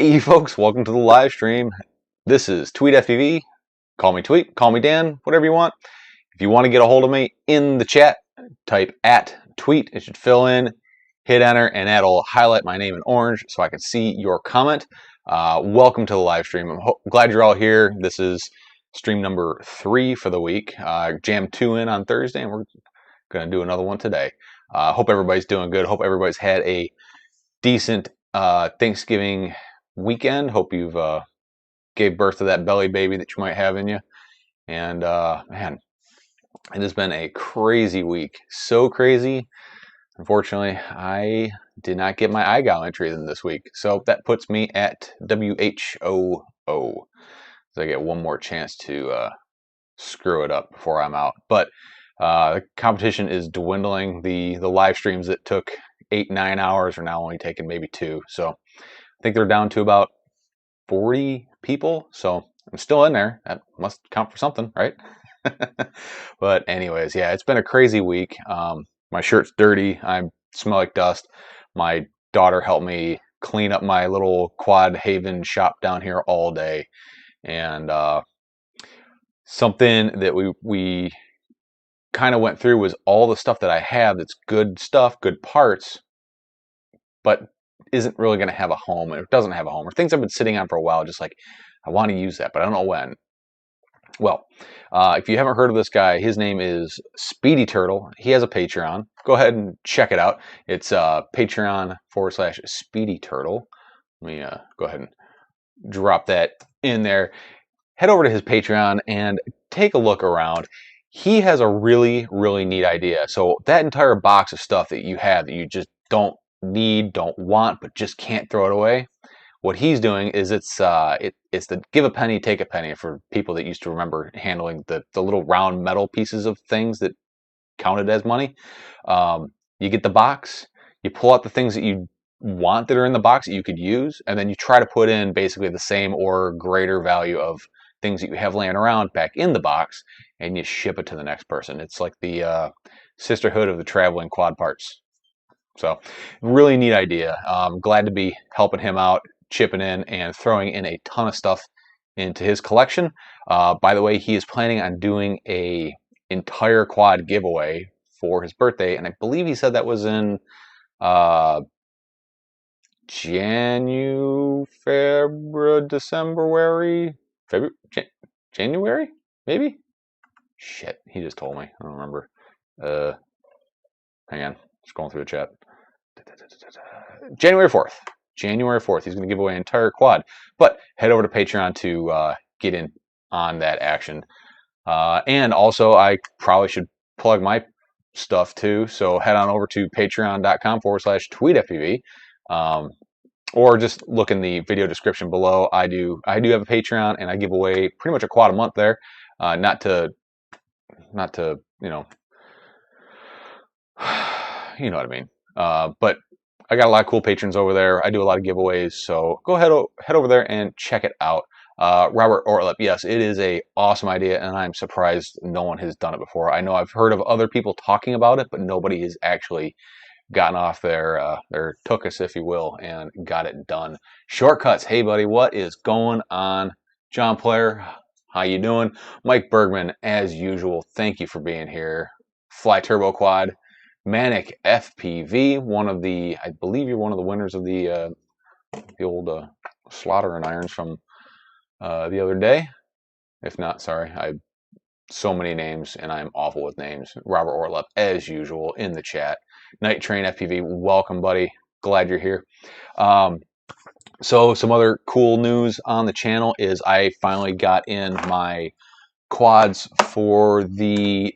Hey folks, welcome to the live stream. This is TweetFPV. Call me Tweet, call me Dan, whatever you want. If you want to get a hold of me in the chat, type @tweet. It should fill in, hit enter, and that'll highlight my name in orange so I can see your comment. Welcome to the live stream. I'm glad you're all here. This is stream number 3 for the week. Jammed 2 in on Thursday, and we're going to do another one today. Hope everybody's doing good. Hope everybody's had a decent Thanksgiving weekend. Hope you've gave birth to that belly baby that you might have in you. And man, it has been a crazy week. So crazy. Unfortunately, I did not get my IGAL entry in this week. So that puts me at WHOO. So I get one more chance to screw it up before I'm out. But the competition is dwindling. The live streams that took 8-9 hours are now only taking maybe 2. So I think they're down to about 40 people. So I'm still in there. That must count for something, right? But anyways, yeah, it's been a crazy week. My shirt's dirty. I smell like dust. My daughter helped me clean up my little Quad Haven shop down here all day. And something that we kind of went through was all the stuff that I have that's good stuff, good parts, but isn't really going to have a home, or doesn't have a home, or things I've been sitting on for a while, just like, I want to use that, but I don't know when. Well, if you haven't heard of this guy, his name is Speedy Turtle. He has a Patreon. Go ahead and check it out. It's Patreon.com/Speedy Turtle. Let me go ahead and drop that in there. Head over to his Patreon and take a look around. He has a really, really neat idea. So that entire box of stuff that you have that you just don't need, don't want, but just can't throw it away. What he's doing is it's the give a penny, take a penny for people that used to remember handling the little round metal pieces of things that counted as money. You get the box, you pull out the things that you want that are in the box that you could use, and then you try to put in basically the same or greater value of things that you have laying around back in the box, and you ship it to the next person. It's like the sisterhood of the traveling quad parts. So really neat idea. Glad to be helping him out, chipping in and throwing in a ton of stuff into his collection. By the way, he is planning on doing a entire quad giveaway for his birthday, and I believe he said that was in January, maybe? Shit, he just told me. I don't remember. Hang on, just going through the chat. January 4th. January 4th. He's going to give away an entire quad. But head over to Patreon to get in on that action. And also, I probably should plug my stuff too. So head on over to patreon.com/tweetfpv. Or just look in the video description below. I do have a Patreon, and I give away pretty much a quad a month there. Not to you know what I mean. But I got a lot of cool patrons over there. I do a lot of giveaways, so go head over there and check it out. Robert Ortlep, yes, it is a awesome idea, and I'm surprised no one has done it before. I know I've heard of other people talking about it, but nobody has actually gotten off their tuchus, if you will, and got it done. Shortcuts, hey buddy, what is going on? John Player, how you doing? Mike Bergman, as usual, thank you for being here. Fly Turbo Quad, Manic FPV, I believe you're one of the winners of the old slaughter and irons from the other day. If not, sorry, I have so many names and I'm awful with names. Robert Ortlep, as usual, in the chat. Night Train FPV, welcome, buddy. Glad you're here. So some other cool news on the channel is I finally got in my quads for the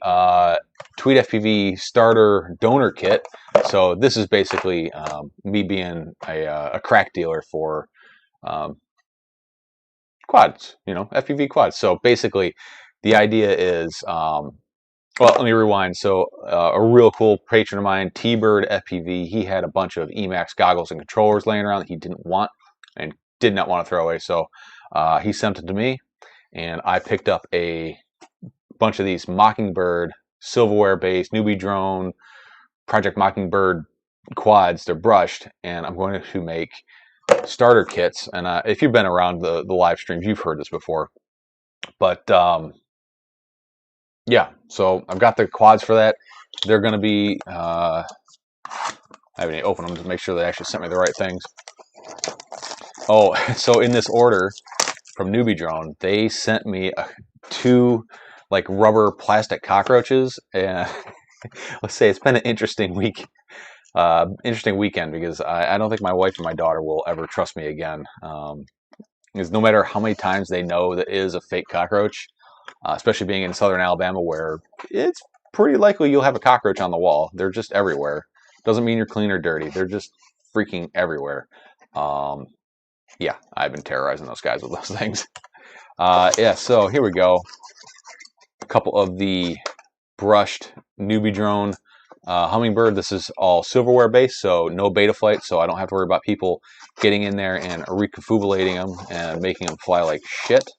TweetFPV starter donor kit. So this is basically me being a crack dealer for quads, FPV quads. So basically the idea is, well, let me rewind. So a real cool patron of mine, T-Bird FPV, he had a bunch of Emax goggles and controllers laying around that he didn't want and did not want to throw away. So he sent it to me, and I picked up a bunch of these Mockingbird silverware-based newbie drone Project Mockingbird quads. They're brushed, and I'm going to make starter kits. And if you've been around the live streams, you've heard this before. But yeah, so I've got the quads for that. They're going to be, I haven't even opened them to make sure they actually sent me the right things. Oh, so in this order from Newbie Drone, they sent me 2 like rubber plastic cockroaches, and let's say it's been an interesting week, interesting weekend, because I don't think my wife and my daughter will ever trust me again. Because no matter how many times they know that is a fake cockroach, especially being in southern Alabama, where it's pretty likely you'll have a cockroach on the wall. They're just everywhere. Doesn't mean you're clean or dirty. They're just freaking everywhere. Yeah, I've been terrorizing those guys with those things. Yeah, so here we go. A couple of the brushed Newbie Drone Hummingbird. This is all silverware based, so no beta flight, so I don't have to worry about people getting in there and reconfigurating them and making them fly like shit.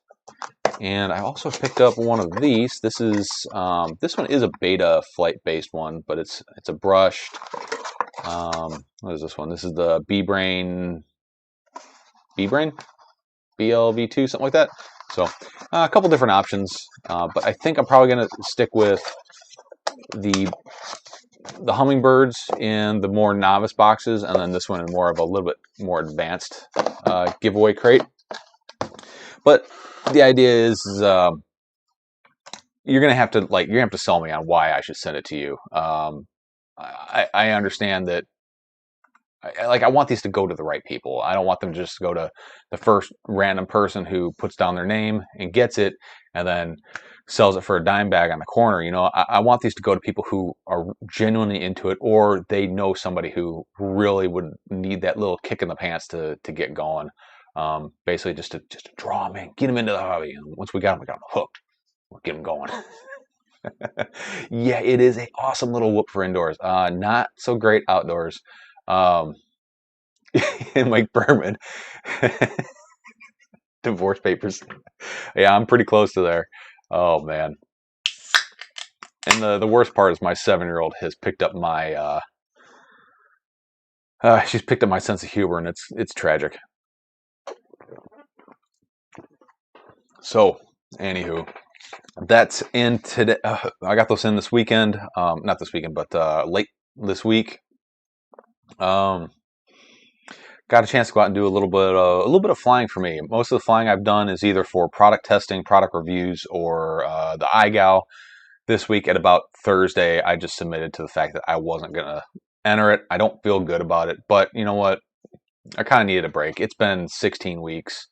And I also picked up one of these. This one is a beta flight based one, but it's a brushed. What is this one? This is the B-Brain BLV2, something like that. So a couple different options, but I think I'm probably going to stick with the Hummingbirds in the more novice boxes, and then this one in more of a little bit more advanced giveaway crate. But the idea is you're gonna have to sell me on why I should send it to you. I understand that. I want these to go to the right people. I don't want them to just go to the first random person who puts down their name and gets it and then sells it for a dime bag on the corner. You know, I want these to go to people who are genuinely into it, or they know somebody who really would need that little kick in the pants to get going. Basically, just to draw them in, get them into the hobby. And once we got them hooked. We'll get them going. Yeah, it is an awesome little whoop for indoors. Not so great outdoors. And Mike Berman, divorce papers. Yeah, I'm pretty close to there. Oh man. And the worst part is my 7-year-old has picked up my she's picked up my sense of humor, and it's tragic. So, anywho, that's in today. I got those in this weekend. Not this weekend, but late this week. Got a chance to go out and do a little bit of flying for me. Most of the flying I've done is either for product testing, product reviews, or the iGal. This week at about Thursday, I just submitted to the fact that I wasn't gonna enter it. I don't feel good about it, but you know what? I kind of needed a break. It's been 16 weeks.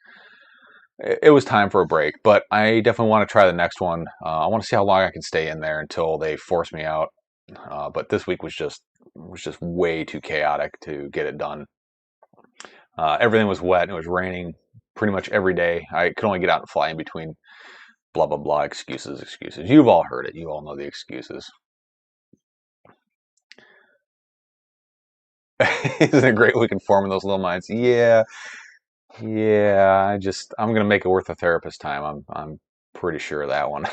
It was time for a break, but I definitely want to try the next one. I want to see how long I can stay in there until they force me out. But this week was just way too chaotic to get it done. Everything was wet. It was raining pretty much every day. I could only get out and fly in between. Blah blah blah. Excuses. You've all heard it. You all know the excuses. Isn't it great we can form in those little minds? Yeah. I'm gonna make it worth a therapist time. I'm pretty sure of that one.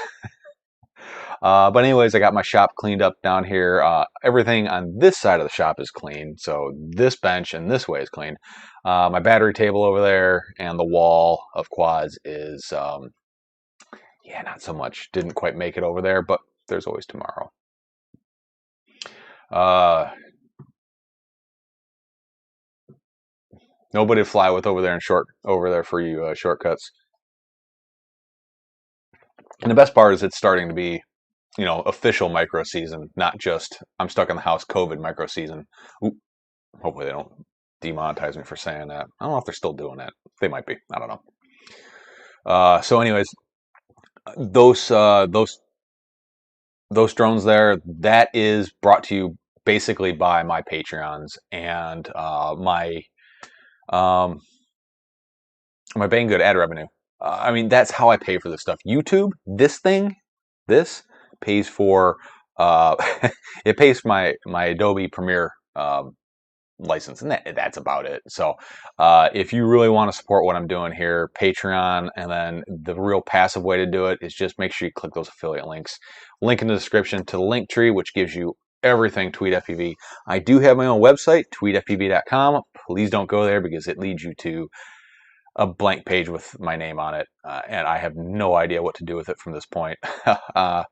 But anyways, I got my shop cleaned up down here. Everything on this side of the shop is clean. So this bench and this way is clean. My battery table over there and the wall of quads is, yeah, not so much. Didn't quite make it over there, but there's always tomorrow. Nobody to fly with over there for you shortcuts. And the best part is it's starting to be, official micro season, not just I'm stuck in the house COVID micro season. Ooh, hopefully they don't demonetize me for saying that. I don't know if they're still doing that. They might be. I don't know. So anyways, those drones there, that is brought to you basically by my Patreons and my Banggood ad revenue. I mean, that's how I pay for this stuff. YouTube, this pays for it pays for my Adobe Premiere license, and that's about it. So if you really want to support what I'm doing here, Patreon, and then the real passive way to do it is just make sure you click those affiliate links. Link in the description to the link tree, which gives you everything TweetFPV. I do have my own website, tweetfpv.com. Please don't go there because it leads you to a blank page with my name on it, and I have no idea what to do with it from this point. I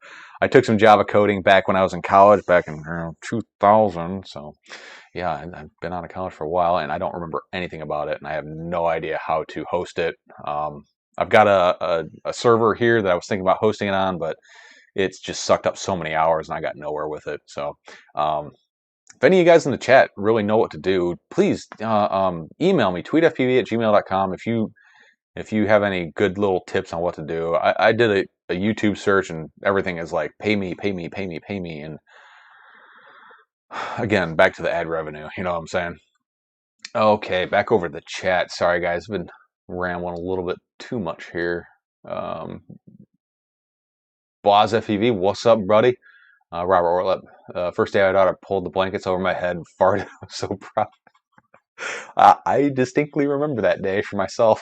took some Java coding back when I was in college, back in 2000, so yeah, I've been out of college for a while, and I don't remember anything about it, and I have no idea how to host it. I've got a server here that I was thinking about hosting it on, but it's just sucked up so many hours, and I got nowhere with it. So if any of you guys in the chat really know what to do, please email me, tweetfpv@gmail.com, if you have any good little tips on what to do. I did a YouTube search, and everything is like, pay me, pay me, pay me, pay me. And again, back to the ad revenue, you know what I'm saying? Okay, back over to the chat. Sorry, guys, I've been rambling a little bit too much here. Boz FPV, what's up, buddy? Robert Orlep, first day I thought I pulled the blankets over my head and farted. I'm so proud. I distinctly remember that day for myself.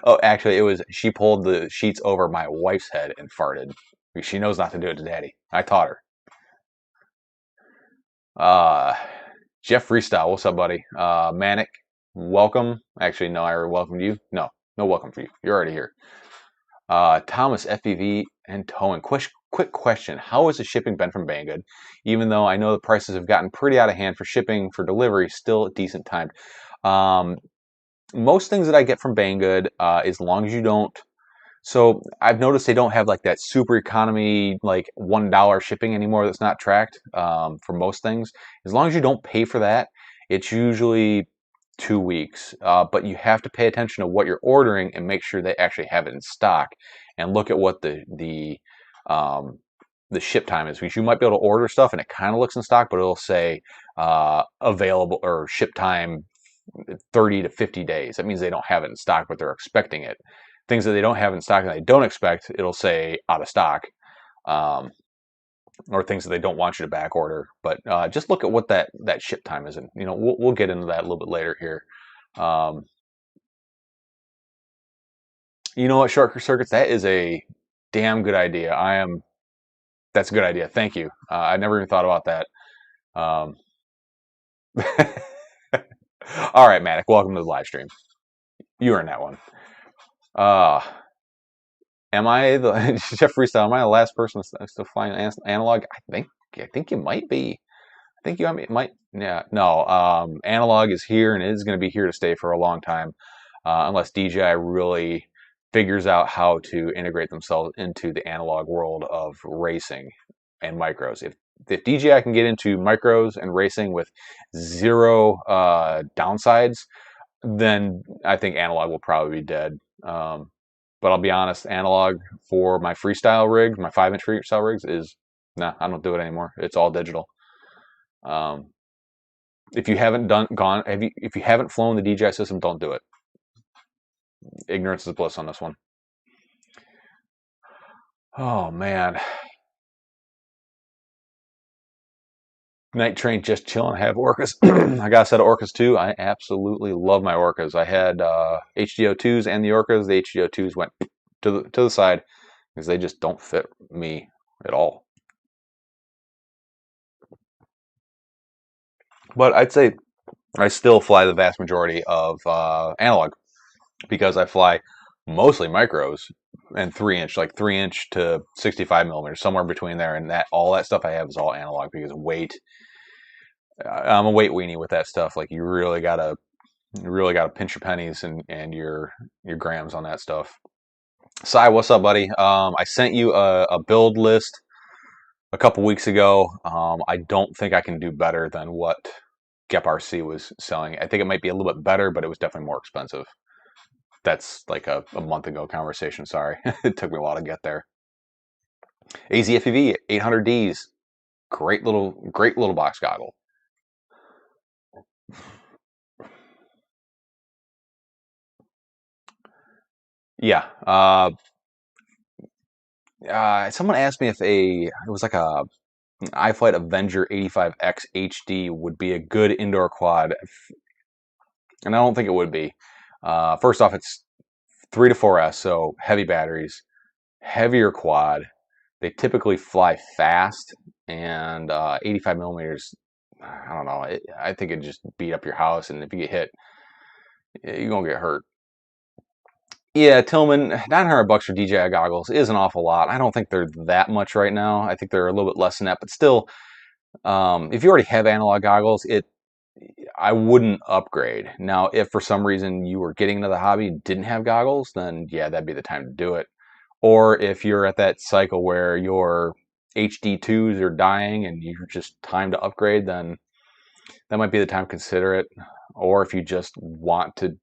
Oh, actually, it was she pulled the sheets over my wife's head and farted. She knows not to do it to Daddy. I taught her. Jeff Freestyle, what's up, buddy? Manic, welcome. Actually, no, I already welcomed you. No welcome for you. You're already here. Thomas FPV and towing. Quick question: how has the shipping been from Banggood? Even though I know the prices have gotten pretty out of hand for shipping, for delivery, still decent timed. Most things that I get from Banggood, as long as you don't. So I've noticed they don't have like that super economy, like $1 shipping anymore that's not tracked for most things. As long as you don't pay for that, it's usually 2 weeks. But you have to pay attention to what you're ordering and make sure they actually have it in stock, and look at what the ship time is, because you might be able to order stuff and it kind of looks in stock, but it'll say available or ship time 30 to 50 days. That means they don't have it in stock, but they're expecting it. Things that they don't have in stock and they don't expect, it'll say out of stock, or things that they don't want you to back order. But just look at what that ship time is, and we'll get into that a little bit later here. You know what, Short Circuits, that is a damn good idea. That's a good idea. Thank you. I never even thought about that. All right, Matic, welcome to the live stream. You earned that one. Am I the Jeff Freestyle? Am I the last person still flying analog? I think you might be. I think you might. Yeah. No. Analog is here, and it is going to be here to stay for a long time, unless DJI really figures out how to integrate themselves into the analog world of racing and micros. If DJI can get into micros and racing with zero downsides, then I think analog will probably be dead. But I'll be honest, analog for my freestyle rigs, my 5-inch freestyle rigs, is I don't do it anymore. It's all digital. If you haven't if you haven't flown the DJI system, don't do it. Ignorance is bliss on this one. Oh man. Night train, just chilling. I have orcas. I got a set of orcas too. I absolutely love my orcas. I had HDO2s and the orcas. The HDO2s went to the side because they just don't fit me at all. But I'd say I still fly the vast majority of analog, because I fly mostly micros and 3-inch, like 3-inch to 65 millimeters, somewhere between there. And all that stuff I have is all analog, because weight. I'm a weight weenie with that stuff. Like you really gotta pinch your pennies and your grams on that stuff. Sai, what's up, buddy? I sent you a build list a couple weeks ago. I don't think I can do better than what GepRC was selling. I think it might be a little bit better, but it was definitely more expensive. That's like a month ago conversation. Sorry, it took me a while to get there. AZFPV 800Ds, great little box goggle. Yeah. Someone asked me if it was like a iFlight Avenger 85X HD would be a good indoor quad, and I don't think it would be. First off, it's 3 to 4S, so heavy batteries, heavier quad. They typically fly fast, and 85 millimeters. I don't know. I think it just beat up your house, and if you get hit, you're gonna get hurt. Yeah, Tillman, $900 for DJI goggles is an awful lot. I don't think they're that much right now. I think they're a little bit less than that, but still, if you already have analog goggles, I wouldn't upgrade. Now, if for some reason you were getting into the hobby and didn't have goggles, then yeah, that'd be the time to do it. Or if you're at that cycle where your HD2s are dying and you're just time to upgrade, then that might be the time to consider it. Or if you just want to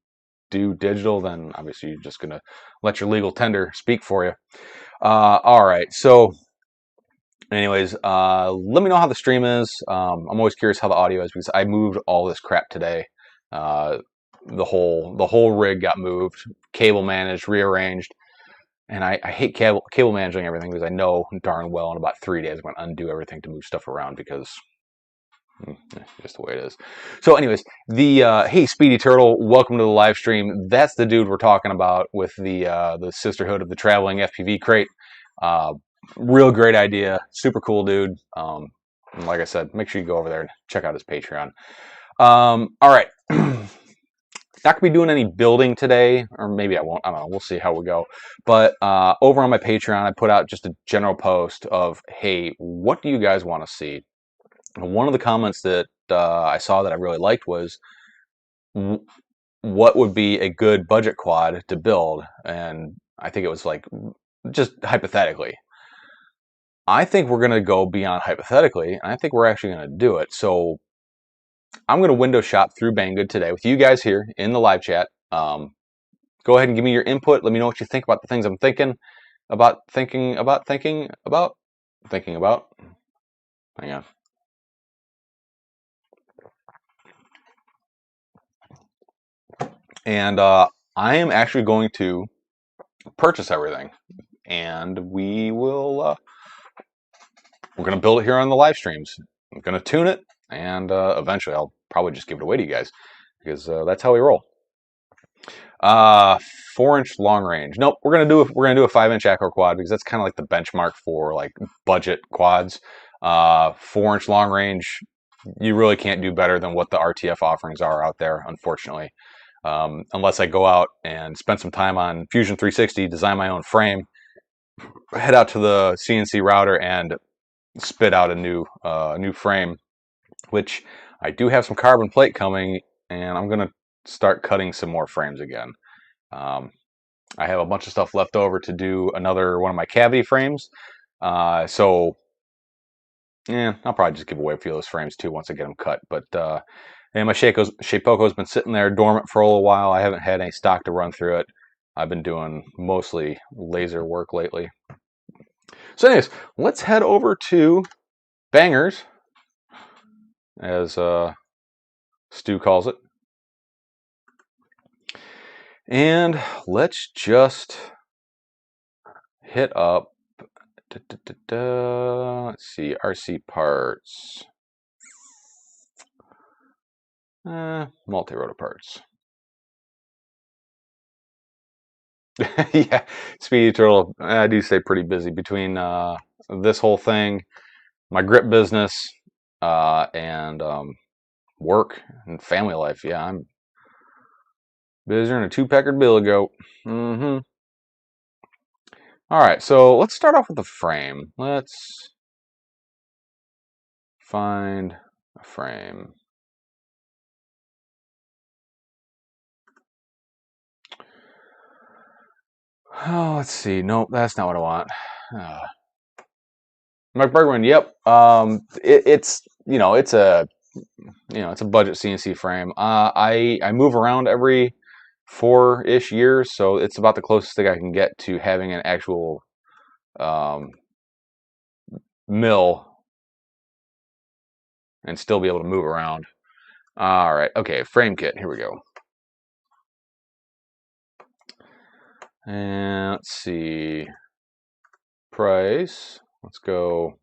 do digital, then obviously you're just going to let your legal tender speak for you. All right, so anyways, let me know how the stream is. I'm always curious how the audio is because I moved all this crap today. The whole rig got moved, cable managed, rearranged, and I hate cable managing everything because I know darn well in about 3 days I'm going to undo everything to move stuff around because that's just the way it is. So anyways, hey Speedy Turtle, welcome to the live stream. That's the dude we're talking about with the Sisterhood of the Traveling FPV Crate. Real great idea, super cool dude. And like I said, make sure you go over there and check out his Patreon. All right. Not gonna be doing any building today, or maybe I won't. I don't know. We'll see how we go. But over on my Patreon, I put out just a general post of, hey, what do you guys want to see? And one of the comments that I saw that I really liked was, what would be a good budget quad to build? And I think it was like, just hypothetically. I think we're gonna go beyond hypothetically, and I think we're actually gonna do it. So I'm going to window shop through Banggood today with you guys here in the live chat. Go ahead and give me your input. Let me know what you think about the things I'm thinking about. Hang on. And I am actually going to purchase everything, and we're going to build it here on the live streams. I'm going to tune it, and eventually I'll probably just give it away to you guys because that's how we roll. 4-inch long range. Nope, we're gonna do a 5-inch acro quad because that's kind of like the benchmark for like budget quads. 4-inch long range, you really can't do better than what the RTF offerings are out there, unfortunately. Unless I go out and spend some time on Fusion 360, design my own frame, head out to the CNC router and spit out a new frame, which I do have some carbon plate coming, and I'm gonna start cutting some more frames again. I have a bunch of stuff left over to do another one of my cavity frames. So, yeah, I'll probably just give away a few of those frames too once I get them cut. But and my Shapeoko's been sitting there dormant for a little while. I haven't had any stock to run through it. I've been doing mostly laser work lately. So anyways, let's head over to Bangers, as Stu calls it. And let's just hit up, let's see, RC parts, multi-rotor parts. Yeah, Speedy Turtle, I do stay pretty busy between this whole thing, my grip business, and work and family life. Yeah, I'm busier than a two-peckered billy goat. All right, so let's start off with the frame. Let's find a frame. Oh, let's see. Nope, that's not what I want. Mike Bergman. Yep. It's it's a budget CNC frame. I move around every 4-ish years, so it's about the closest thing I can get to having an actual mill and still be able to move around. All right. Okay. Frame kit. Here we go. And let's see. Price. Let's go.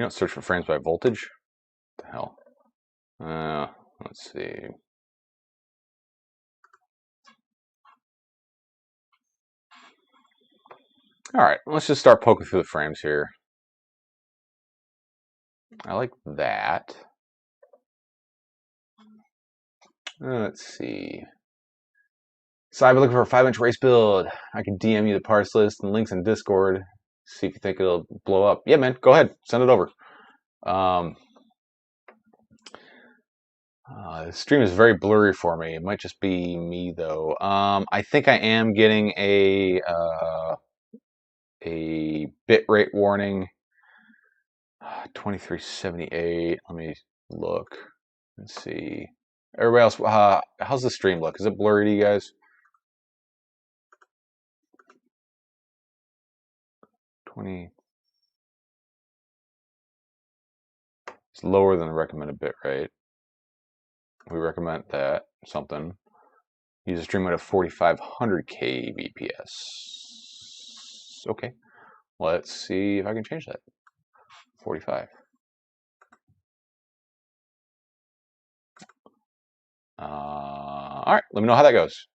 Search for frames by voltage. What the hell? Let's see. All right, let's just start poking through the frames here. I like that. Let's see. So I've been looking for a 5-inch race build. I can DM you the parts list and links in Discord. See if you think it'll blow up. Yeah, man, go ahead. Send it over. The stream is very blurry for me. It might just be me, though. I think I am getting a bitrate warning. 2378. Let me look. Let's see. Everybody else, how's the stream look? Is it blurry to you guys? 20. It's lower than the recommended bitrate. We recommend that something. Use a stream rate of 4500 kbps. Okay. Let's see if I can change that. 45. All right, let me know how that goes.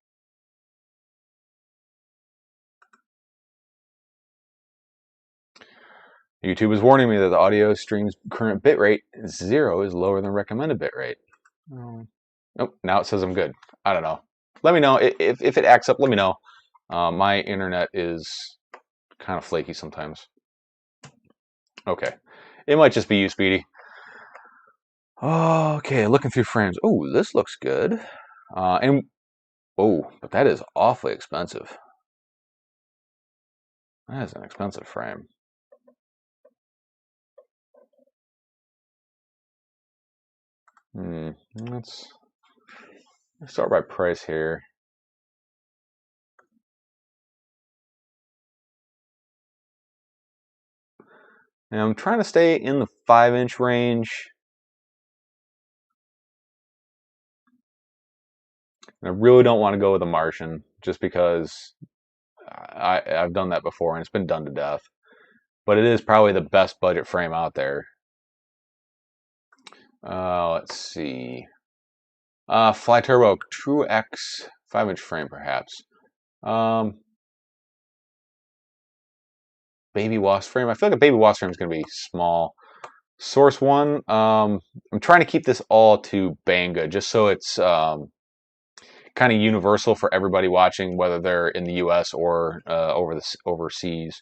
YouTube is warning me that the audio stream's current bitrate 0 is lower than recommended bitrate. Nope, now it says I'm good. I don't know. Let me know. If it acts up, let me know. My internet is kind of flaky sometimes. Okay. It might just be you, Speedy. Okay, looking through frames. Oh, this looks good. But that is awfully expensive. That is an expensive frame. Let's start by price here. And I'm trying to stay in the 5-inch range. I really don't want to go with a Martian just because I've done that before and it's been done to death. But it is probably the best budget frame out there. Let's see. Fly Turbo True X 5-inch frame, perhaps. Baby Wasp frame. I feel like a Baby Wasp frame is going to be small. Source One. I'm trying to keep this all to Banggood, just so it's kind of universal for everybody watching, whether they're in the U.S. or overseas.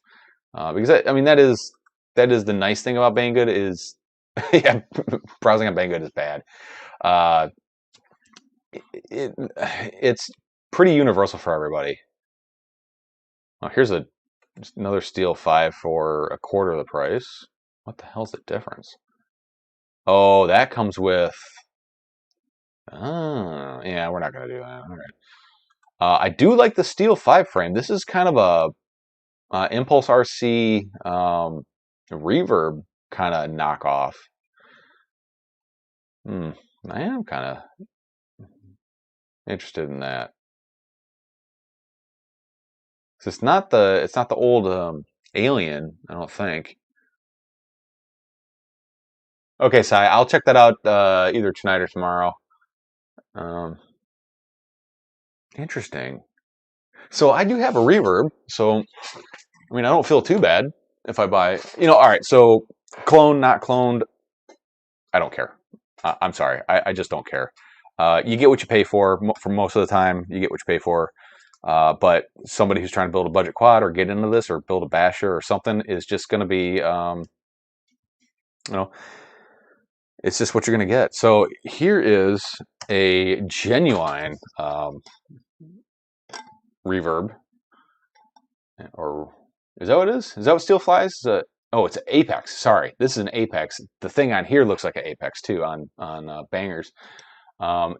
Because I mean that is the nice thing about Banggood is, yeah, browsing on Banggood is bad. It's pretty universal for everybody. Oh, here's another Steel 5 for a quarter of the price. What the hell's the difference? Oh, that comes with. Oh, yeah, we're not gonna do that. All right. I do like the Steel 5 frame. This is kind of a Impulse RC reverb kind of knockoff. I am kind of interested in that. So it's not the old Alien, I don't think. Okay, Sai, I'll check that out either tonight or tomorrow. Interesting. So I do have a reverb, so I mean I don't feel too bad if I buy. All right. So clone, not cloned, I don't care. I'm sorry, I just don't care. You get what you pay for most of the time. You get what you pay for. But somebody who's trying to build a budget quad or get into this or build a basher or something is just going to be, it's just what you're going to get. So here is a genuine reverb. Or is that what it is? Is that what Steel flies? Oh, it's an Apex. Sorry, this is an Apex. The thing on here looks like an Apex too on Bangers.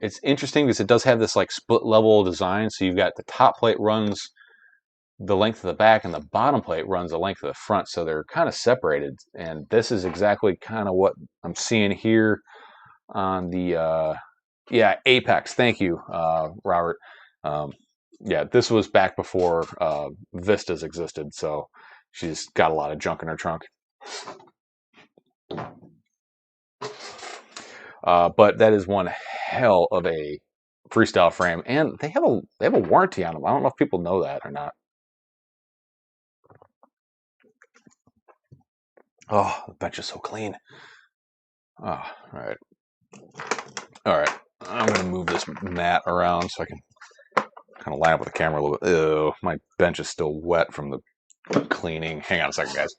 It's interesting because it does have this like split level design. So you've got the top plate runs the length of the back and the bottom plate runs the length of the front. So they're kind of separated. And this is exactly kind of what I'm seeing here on the, yeah, Apex. Thank you, Robert. Yeah, this was back before Vistas existed. So she's got a lot of junk in her trunk. But that is one hell of a freestyle frame, and they have a warranty on them. I don't know if people know that or not. Oh, the bench is so clean. Oh, all right. All right. I'm going to move this mat around so I can kind of line up with the camera a little bit. Ew, my bench is still wet from the cleaning. Hang on a second, guys.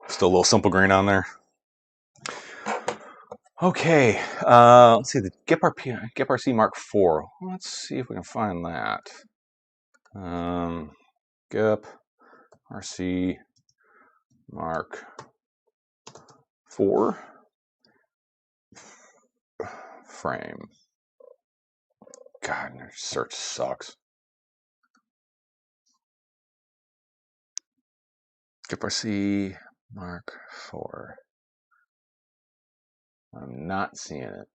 Still a little simple green on there. Okay, let's see, the GEP-RC Mark IV. Let's see if we can find that. GEP-RC Mark IV frame. God, their search sucks. GEP-RC Mark IV. I'm not seeing it.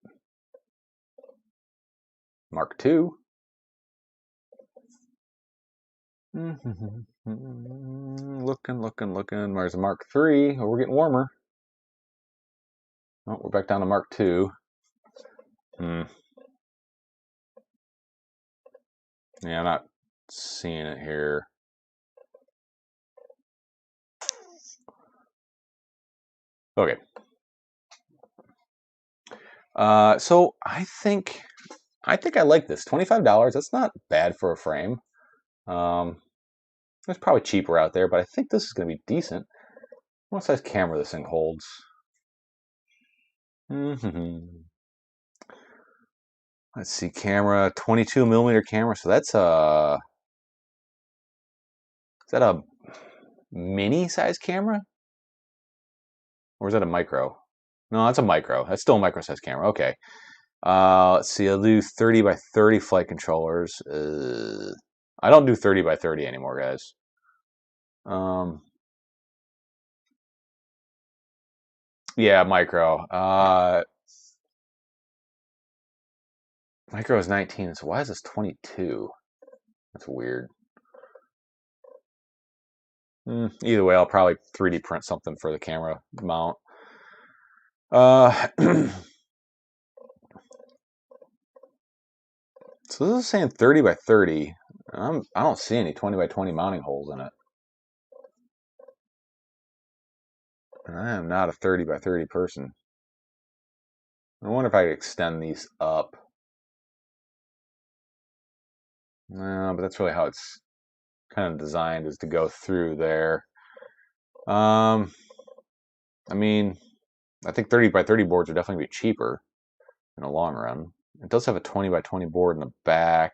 Mark II. Looking. Where's the Mark III? Oh, we're getting warmer. Oh, we're back down to Mark II. Yeah, I'm not seeing it here. Okay. So I think I like this. $25. That's not bad for a frame. There's probably cheaper out there, but I think this is going to be decent. What size camera this thing holds? Let's see, camera, 22 millimeter camera. So that's is that a mini size camera? Or is that a micro? No, that's a micro. That's still a micro size camera. Okay. Let's see, I'll do 30 by 30 flight controllers. I don't do 30 by 30 anymore, guys. Yeah, micro. Micro is 19, so why is this 22? That's weird. Either way, I'll probably 3D print something for the camera mount. So this is saying 30 by 30. I don't see any 20 by 20 mounting holes in it. And I am not a 30 by 30 person. I wonder if I could extend these up. No, but that's really how it's kind of designed, is to go through there. I mean, I think 30 by 30 boards are definitely be cheaper in the long run. It does have a 20 by 20 board in the back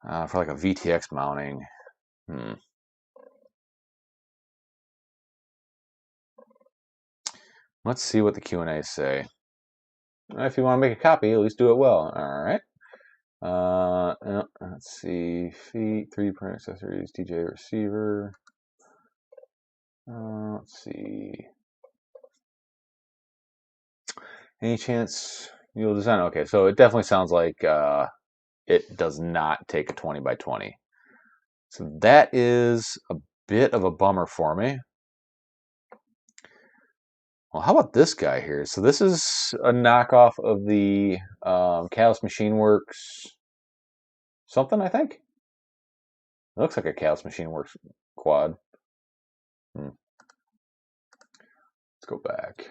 for like a VTX mounting. Let's see what the Q&As say. If you want to make a copy, at least do it well. All right. Let's see. Feet, 3D print accessories, DJ receiver. Let's see. Any chance you'll design? Okay, so it definitely sounds like it does not take a 20 by 20. So that is a bit of a bummer for me. Well, how about this guy here? So this is a knockoff of the Catalyst Machine Works something, I think. It looks like a Catalyst Machine Works quad. Let's go back.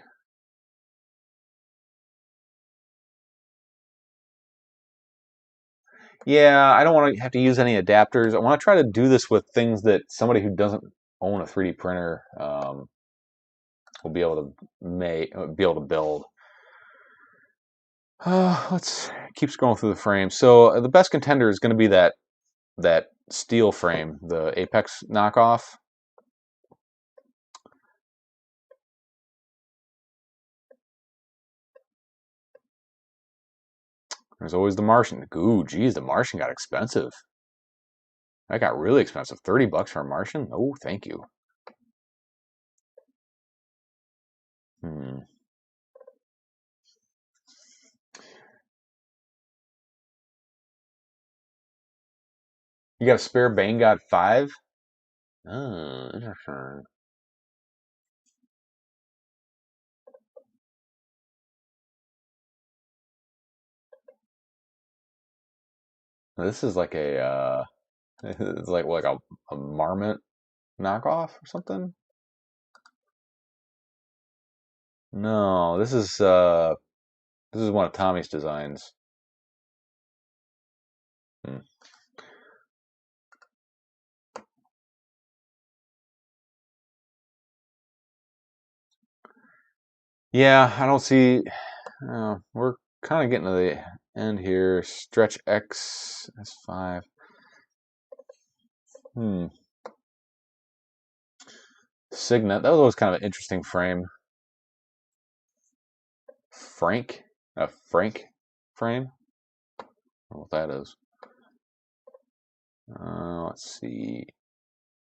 Yeah, I don't want to have to use any adapters. I want to try to do this with things that somebody who doesn't own a 3D printer will be able to build. Let's keep scrolling through the frame. So the best contender is going to be that steel frame, the Apex knockoff. There's always the Martian. Ooh, geez, the Martian got expensive. That got really expensive. 30 bucks for a Martian? Oh, thank you. You got a spare Banggood 5? Oh, interesting. This is like a it's like a marmot knockoff or something. No, this is one of Tommy's designs. Hmm. Yeah, I don't see. We're kind of getting to the end here. Stretch X S5. Signet. That was always kind of an interesting frame. Frank. A Frank frame. I don't know what that is. Let's see.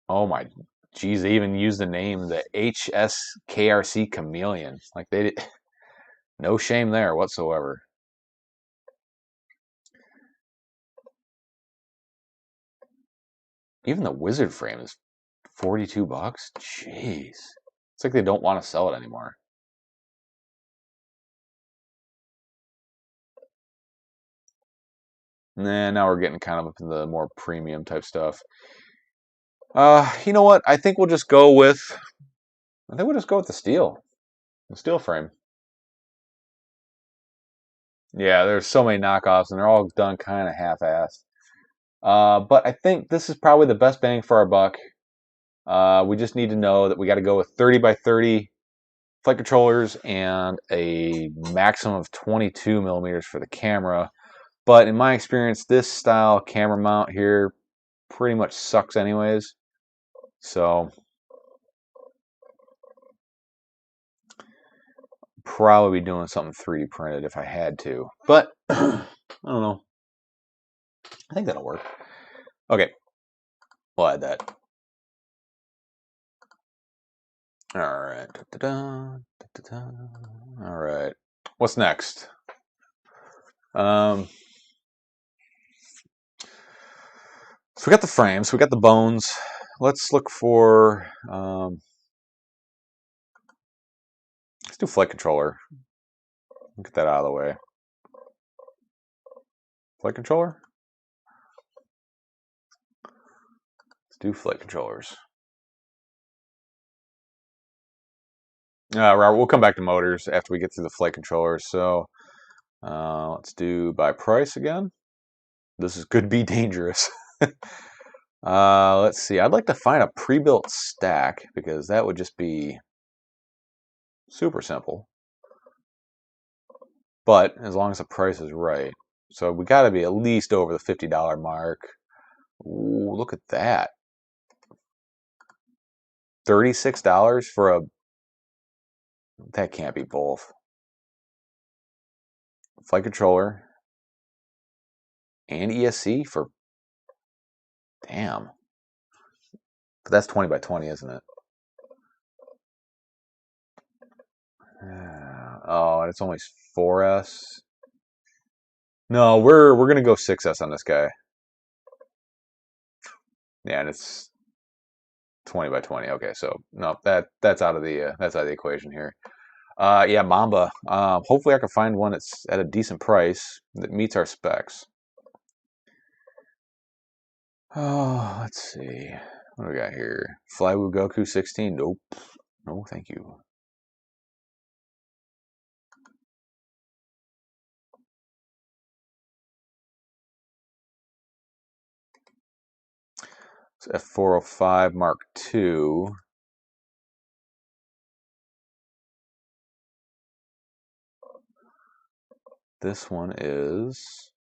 Oh my, geez, they even used the name the HSKRC Chameleon. Like they did, no shame there whatsoever. Even the Wizard frame is 42 bucks. Jeez, it's like they don't want to sell it anymore. Nah, now we're getting kind of up into the more premium type stuff. You know what? I think we'll just go with. I think we'll just go with the steel frame. Yeah, there's so many knockoffs, and they're all done kind of half-assed. But I think this is probably the best bang for our buck. We just need to know that we got to go with 30 by 30 flight controllers and a maximum of 22 millimeters for the camera. But in my experience, this style camera mount here pretty much sucks anyways. So probably be doing something 3D printed if I had to. But I don't know. I think that'll work. Okay, we'll add that. All right. All right. What's next? So we got the frames, we got the bones. Let's look for. Let's do flight controller. Get that out of the way. Flight controller. Let's do flight controllers. Robert, we'll come back to motors after we get through the flight controllers. So let's do by price again. This could be dangerous. Let's see. I'd like to find a pre-built stack because that would just be super simple. But as long as the price is right. So we got to be at least over the $50 mark. Ooh, look at that. $36 for a... That can't be both. Flight controller and ESC for... Damn. But that's 20 by 20, isn't it? Oh, and it's only 4S. No, we're gonna go 6S on this guy. Yeah, and it's 20 by 20. Okay, so no, that's out of the equation here. Yeah, Mamba. Hopefully I can find one that's at a decent price that meets our specs. Oh, let's see. What do we got here? Flywoo Goku 16. Nope. No, thank you. It's F405 Mark II. This one is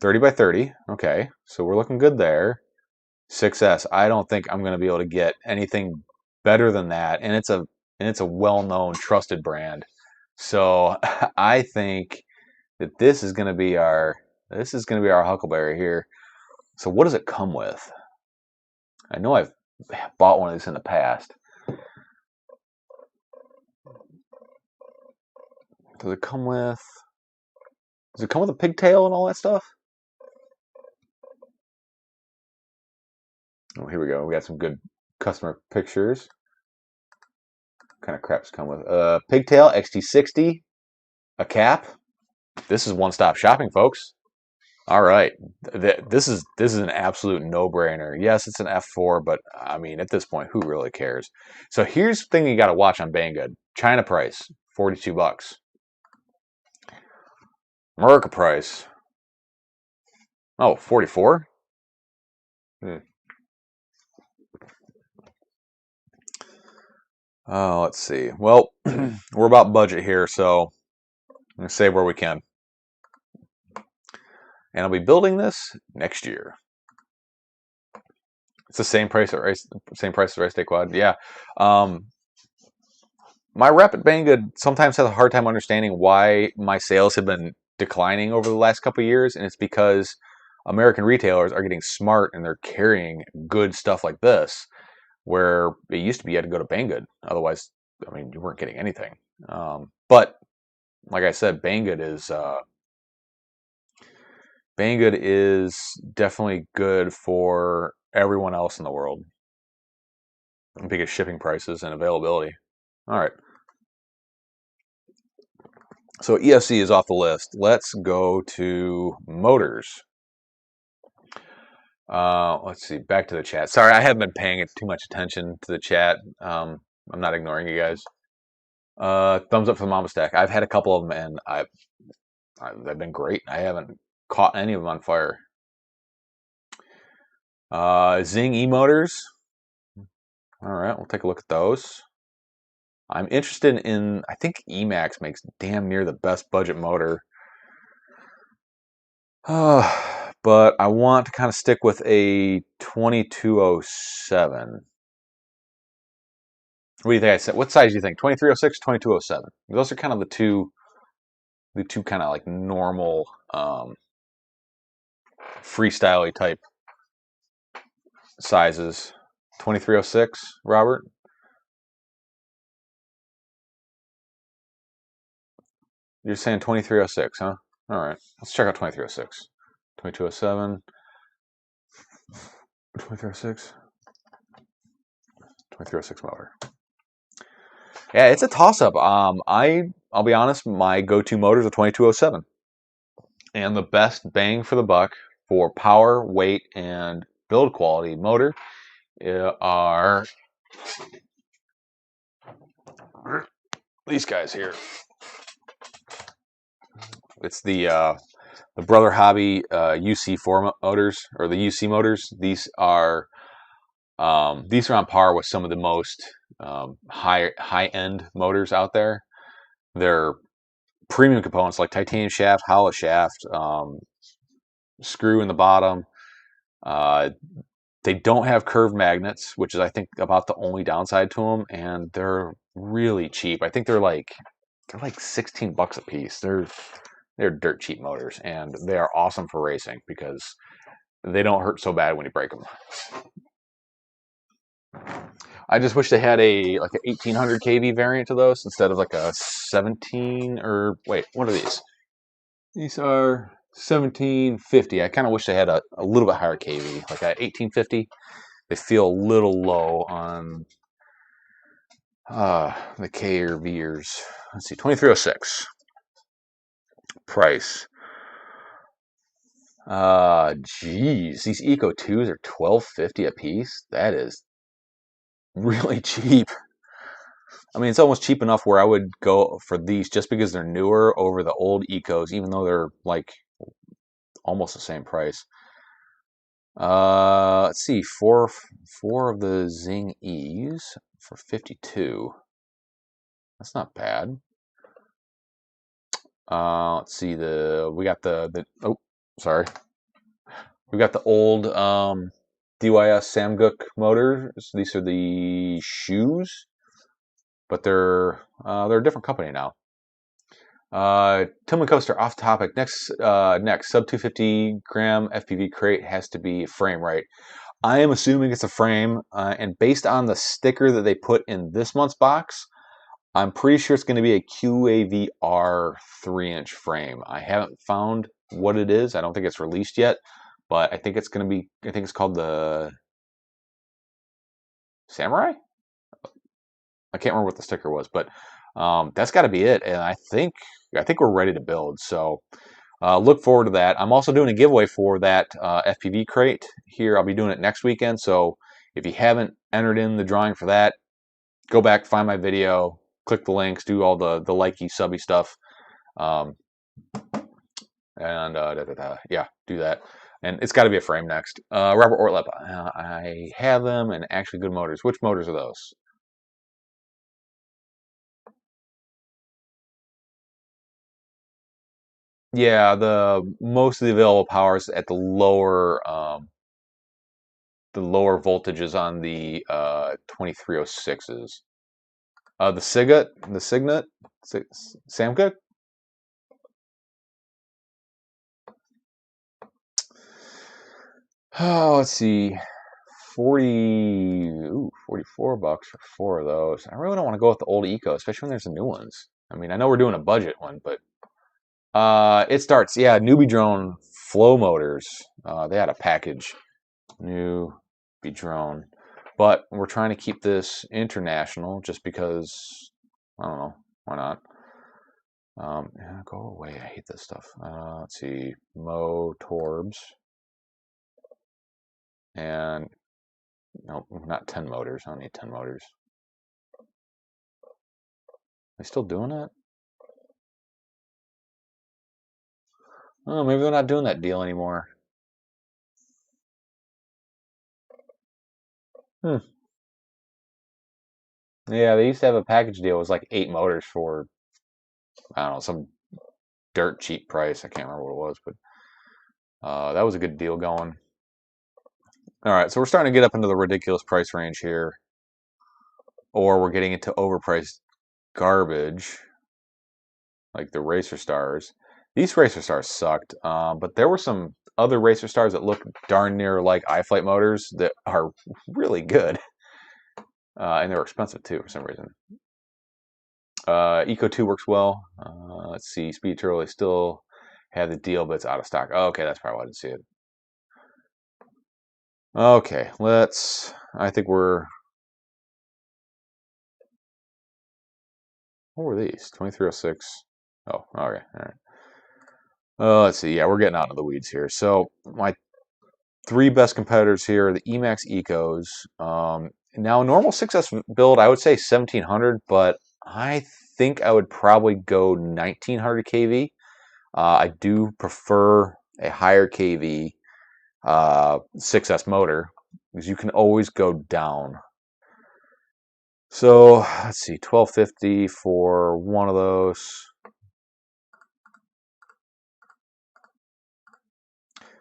30 by 30. Okay, so we're looking good there. 6S. I don't think I'm going to be able to get anything better than that, and it's a well-known, trusted brand. So I think that this is going to be our Huckleberry here. So what does it come with? I know I've bought one of these in the past. Does it come with a pigtail and all that stuff? Oh, here we go. We got some good customer pictures. What kind of crap's come with? Pigtail, XT60, a cap. This is one-stop shopping, folks. All right, this is an absolute no-brainer. Yes, it's an F4, but I mean, at this point, who really cares? So here's the thing you got to watch on Banggood. China price, $42. America price, oh, 44. Let's see. Well, we're about budget here, so I'm gonna save where we can. And I'll be building this next year. It's the same price as Race Day Quad. Yeah. My rep at Banggood sometimes has a hard time understanding why my sales have been declining over the last couple of years, and it's because American retailers are getting smart and they're carrying good stuff like this, where it used to be you had to go to Banggood. Otherwise, I mean, you weren't getting anything. But like I said, Banggood is definitely good for everyone else in the world because shipping prices and availability. All right. So EFC is off the list. Let's go to motors. Let's see. Back to the chat. Sorry, I haven't been paying too much attention to the chat. I'm not ignoring you guys. Thumbs up for the Mama Stack. I've had a couple of them, and they've been great. I haven't caught any of them on fire. Zing E-motors. All right, we'll take a look at those. I'm interested in, I think Emax makes damn near the best budget motor. But I want to kind of stick with a 2207. What do you think I said? What size do you think? 2306, 2207? Those are kind of the two kind of like normal freestyle type sizes. 2306, Robert? You're saying 2306, huh? All right, let's check out 2306. 2207, 2306, 2306 motor. Yeah, it's a toss-up. I'll be honest, my go-to motor is a 2207. And the best bang for the buck for power, weight, and build quality motor are these guys here. It's the Brother Hobby UC4 motors, or the UC motors. These are on par with some of the most high-end motors out there. They're premium components like titanium shaft, hollow shaft, screw in the bottom. They don't have curved magnets, which is I think about the only downside to them, and they're really cheap. I think they're like $16 a piece. They're dirt cheap motors, and they are awesome for racing because they don't hurt so bad when you break them. I just wish they had an 1800 kV variant to those instead of like a 17, or wait, what are these? These are 1750. I kind of wish they had a little bit higher kV, like a 1850. They feel a little low on the K or V'ers. Let's see, 2306 price. Geez, these Eco 2s are $12.50 a piece. That is really cheap. I mean, it's almost cheap enough where I would go for these just because they're newer over the old Ecos, even though they're like almost the same price. Let's see, four of the Zing E's for 52. That's not bad. Let's see, we got the we got the old DYS Samguk motors. These are the shoes, but they're a different company now. Tillman Coaster, off topic. Next, sub 250 gram FPV crate has to be frame, right? I am assuming it's a frame, and based on the sticker that they put in this month's box, I'm pretty sure it's going to be a QAVR 3-inch frame. I haven't found what it is. I don't think it's released yet, but I think it's going to be, I think it's called the Samurai? I can't remember what the sticker was, but That's got to be it. And I think we're ready to build. So look forward to that. I'm also doing a giveaway for that FPV crate here. I'll be doing it next weekend. So if you haven't entered in the drawing for that, go back, find my video, click the links, do all the likey, subby stuff. Um, yeah, do that. And it's got to be a frame next. Robert Ortlep, I have them and actually good motors. Which motors are those? Yeah, the most of the available power is at the lower voltages on the 2306s. Samgut. Oh, let's see. 44 bucks for 4 of those. I really don't want to go with the old Eco, especially when there's the new ones. I mean, I know we're doing a budget one, but it starts, yeah, Newbie Drone flow motors. They had a package. Newbie Drone. But we're trying to keep this international just because, I don't know, why not? Yeah, go away. I hate this stuff. Let's see. Motorbs. And, nope, not 10 motors. I don't need 10 motors. Are they still doing it? Oh, maybe they're not doing that deal anymore. Hmm. Yeah, they used to have a package deal. It was like 8 motors for, I don't know, some dirt cheap price. I can't remember what it was, but that was a good deal going. All right, so we're starting to get up into the ridiculous price range here, or we're getting into overpriced garbage, like the Racer Stars. These Racer Stars sucked, but there were some other Racer Stars that look darn near like iFlight motors that are really good, and they're expensive too for some reason. Eco 2 works well. Let's see, Speed Turtle, they still have the deal, but it's out of stock. Oh, okay, that's probably why I didn't see it. Okay, I think we're, what were these? 2306. Oh, okay, all right. Let's see. Yeah, we're getting out of the weeds here. So my 3 best competitors here are the Emax Ecos. Now, a normal 6S build, I would say 1700, but I think I would probably go 1900 kV. I do prefer a higher kV 6S motor because you can always go down. So let's see, 1250 for one of those.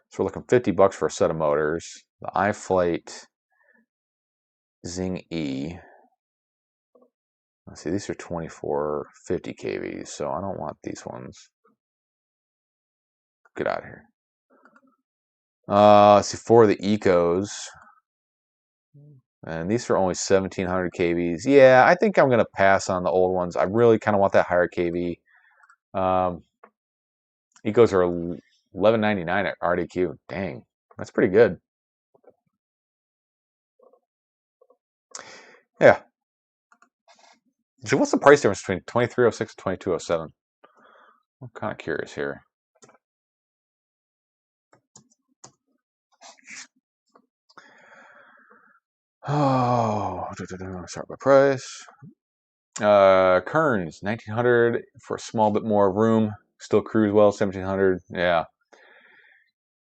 So we're looking 50 bucks for a set of motors. The iFlight Zing E. Let's see, these are 2450 kVs, so I don't want these ones. Get out of here. Let's see, 4 of the Ecos. And these are only 1700 kVs. Yeah, I think I'm going to pass on the old ones. I really kind of want that higher kV. Ecos are 11.99 at RDQ. Dang, that's pretty good. Yeah. So what's the price difference between 2306 and 2207? I'm kind of curious here. Oh, start by price. Kearns 1900 for a small bit more room. Still cruise well 1700.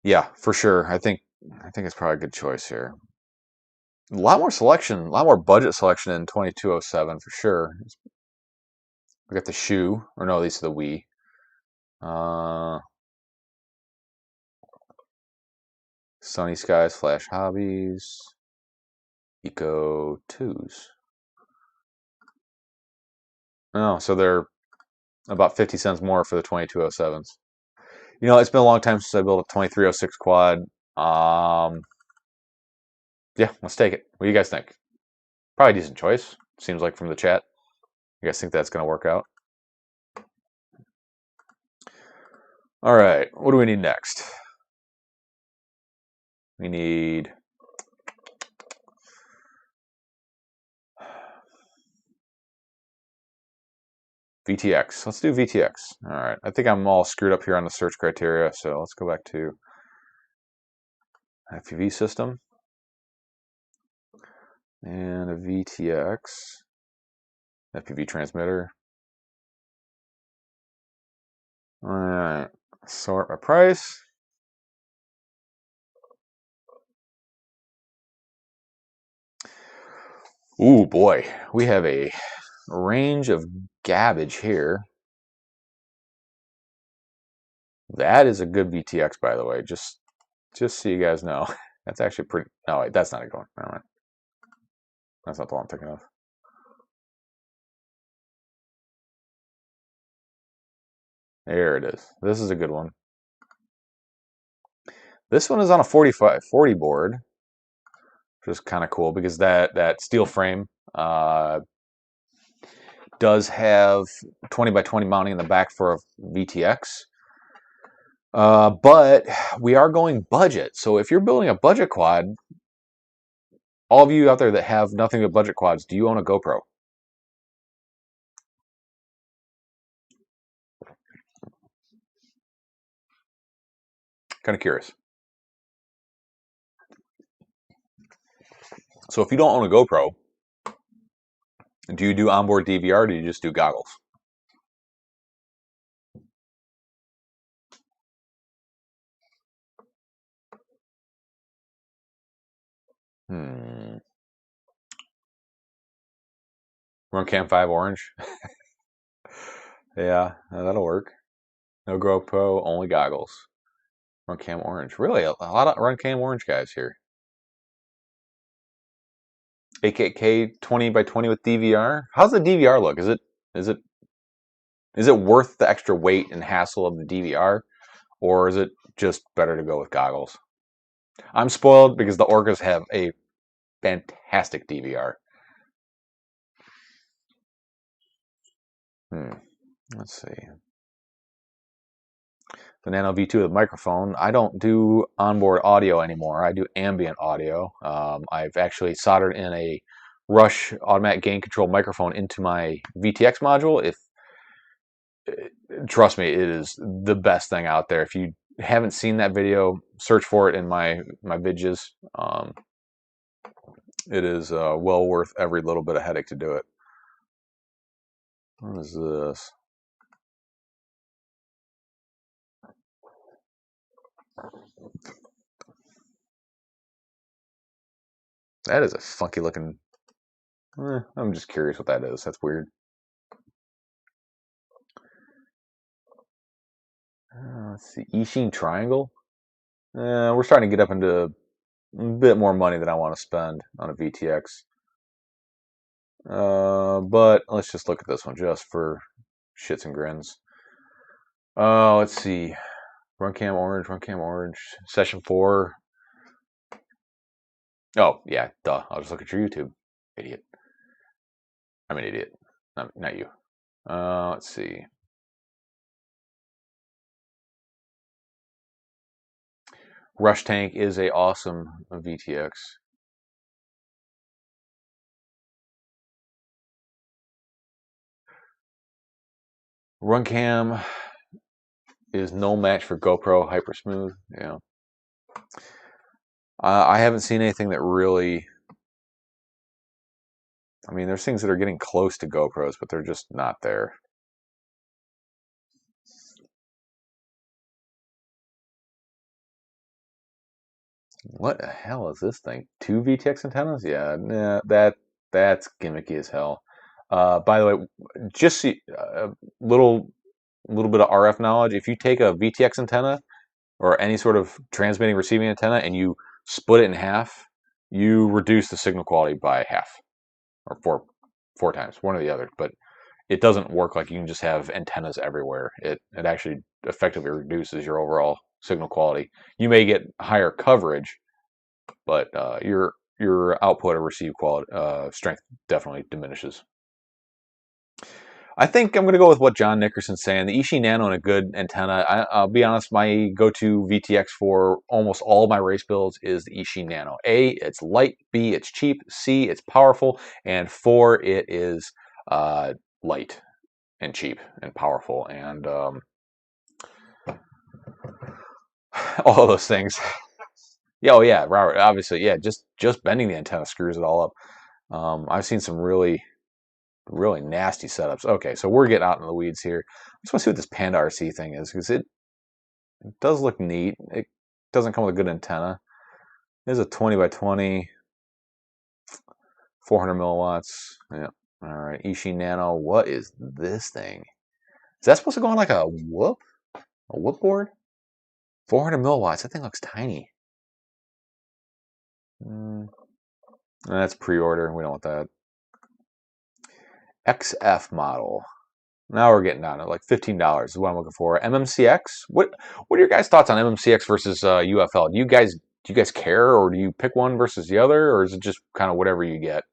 Yeah, for sure. I think it's probably a good choice here. A lot more selection, a lot more budget selection in 2207 for sure. We got the shoe, or no, these are the Wii. Uh, Sunny Skies, Flash Hobbies, Eco 2s. Oh, so they're about 50 cents more for the 2207s. You know, it's been a long time since I built a 2306 quad. Yeah, let's take it. What do you guys think? Probably a decent choice. Seems like from the chat. You guys think that's going to work out? All right. What do we need next? We need VTX. Let's do VTX. All right. I think I'm all screwed up here on the search criteria, so let's go back to FPV system and a VTX FPV transmitter. All right. Sort by price. Ooh boy, we have a range of garbage here. That is a good VTX, by the way. Just so you guys know, that's actually pretty. No, wait, that's not a good one. Never mind. That's not the one I'm thinking of. There it is. This is a good one. This one is on a 40 board, which is kind of cool because that steel frame does have 20 by 20 mounting in the back for a VTX. But we are going budget. So if you're building a budget quad, all of you out there that have nothing but budget quads, do you own a GoPro? Kind of curious. So if you don't own a GoPro, do you do onboard DVR or do you just do goggles? Run Cam 5 orange. Yeah, that'll work. No GoPro, only goggles. Run Cam orange. Really, a lot of Run Cam orange guys here. 8K 20 by 20 with DVR. How's the DVR look? Is it worth the extra weight and hassle of the DVR, or is it just better to go with goggles? I'm spoiled because the Orcas have a fantastic DVR. Let's see. The Nano V2 with microphone. I don't do onboard audio anymore. I do ambient audio. I've actually soldered in a Rush automatic gain control microphone into my VTX module. Trust me, it is the best thing out there. If you haven't seen that video, search for it in my vidges. It is well worth every little bit of headache to do it. What is this? That is a funky looking. I'm just curious what that is. That's weird. Let's see, Ishin Triangle. We're starting to get up into a bit more money than I want to spend on a VTX. But let's just look at this one just for shits and grins. Let's see. Run Cam Orange, Session 4. Oh, yeah, duh. I'll just look at your YouTube. Idiot. I'm an idiot. Not you. Let's see. Rush Tank is a awesome VTX. Runcam is no match for GoPro Hyper Smooth. Yeah. I haven't seen anything that really. I mean, there's things that are getting close to GoPros, but they're just not there. What the hell is this thing? 2 VTX antennas? Yeah, nah, that's gimmicky as hell. By the way, just a little bit of RF knowledge. If you take a VTX antenna or any sort of transmitting receiving antenna and you split it in half, you reduce the signal quality by half or four times, one or the other. But it doesn't work like you can just have antennas everywhere. It actually effectively reduces your overall signal quality. You may get higher coverage, but your output or receive quality strength definitely diminishes. I think I'm going to go with what John Nickerson's saying. The Ishi Nano and a good antenna. I'll be honest, my go-to VTX for almost all of my race builds is the Ishi Nano. A, it's light. B, it's cheap. C, it's powerful. And 4, it is light. and cheap and powerful and all those things. Yeah, oh yeah, Robert. Obviously, yeah. Just bending the antenna screws it all up. I've seen some really nasty setups. Okay, so we're getting out in the weeds here. I just want to see what this Panda RC thing is because it does look neat. It doesn't come with a good antenna. There's a 20 by 20, 400 milliwatts. Yeah. All right, Ishi Nano. What is this thing? Is that supposed to go on like a whoop? A whoop board? 400 milliwatts. That thing looks tiny. That's pre-order. We don't want that. XF model. Now we're getting down to like $15 is what I'm looking for. MMCX. What are your guys' thoughts on MMCX versus UFL? Do you guys care, or do you pick one versus the other, or is it just kind of whatever you get?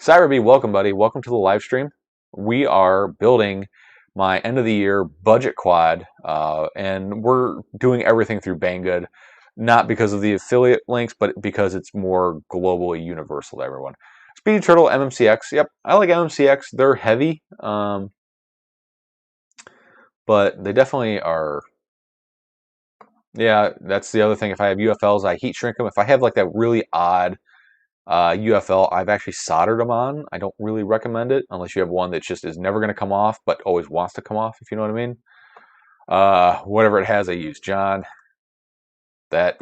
CyberB, welcome, buddy. Welcome to the live stream. We are building my end of the year budget quad, and we're doing everything through Banggood, not because of the affiliate links, but because it's more globally universal to everyone. Speedy Turtle MMCX. Yep, I like MMCX. They're heavy, but they definitely are. Yeah, that's the other thing. If I have UFLs, I heat shrink them. If I have like that really odd UFL, I've actually soldered them on. I don't really recommend it unless you have one that just is never going to come off, but always wants to come off, if you know what I mean. Whatever it has, I use. John, that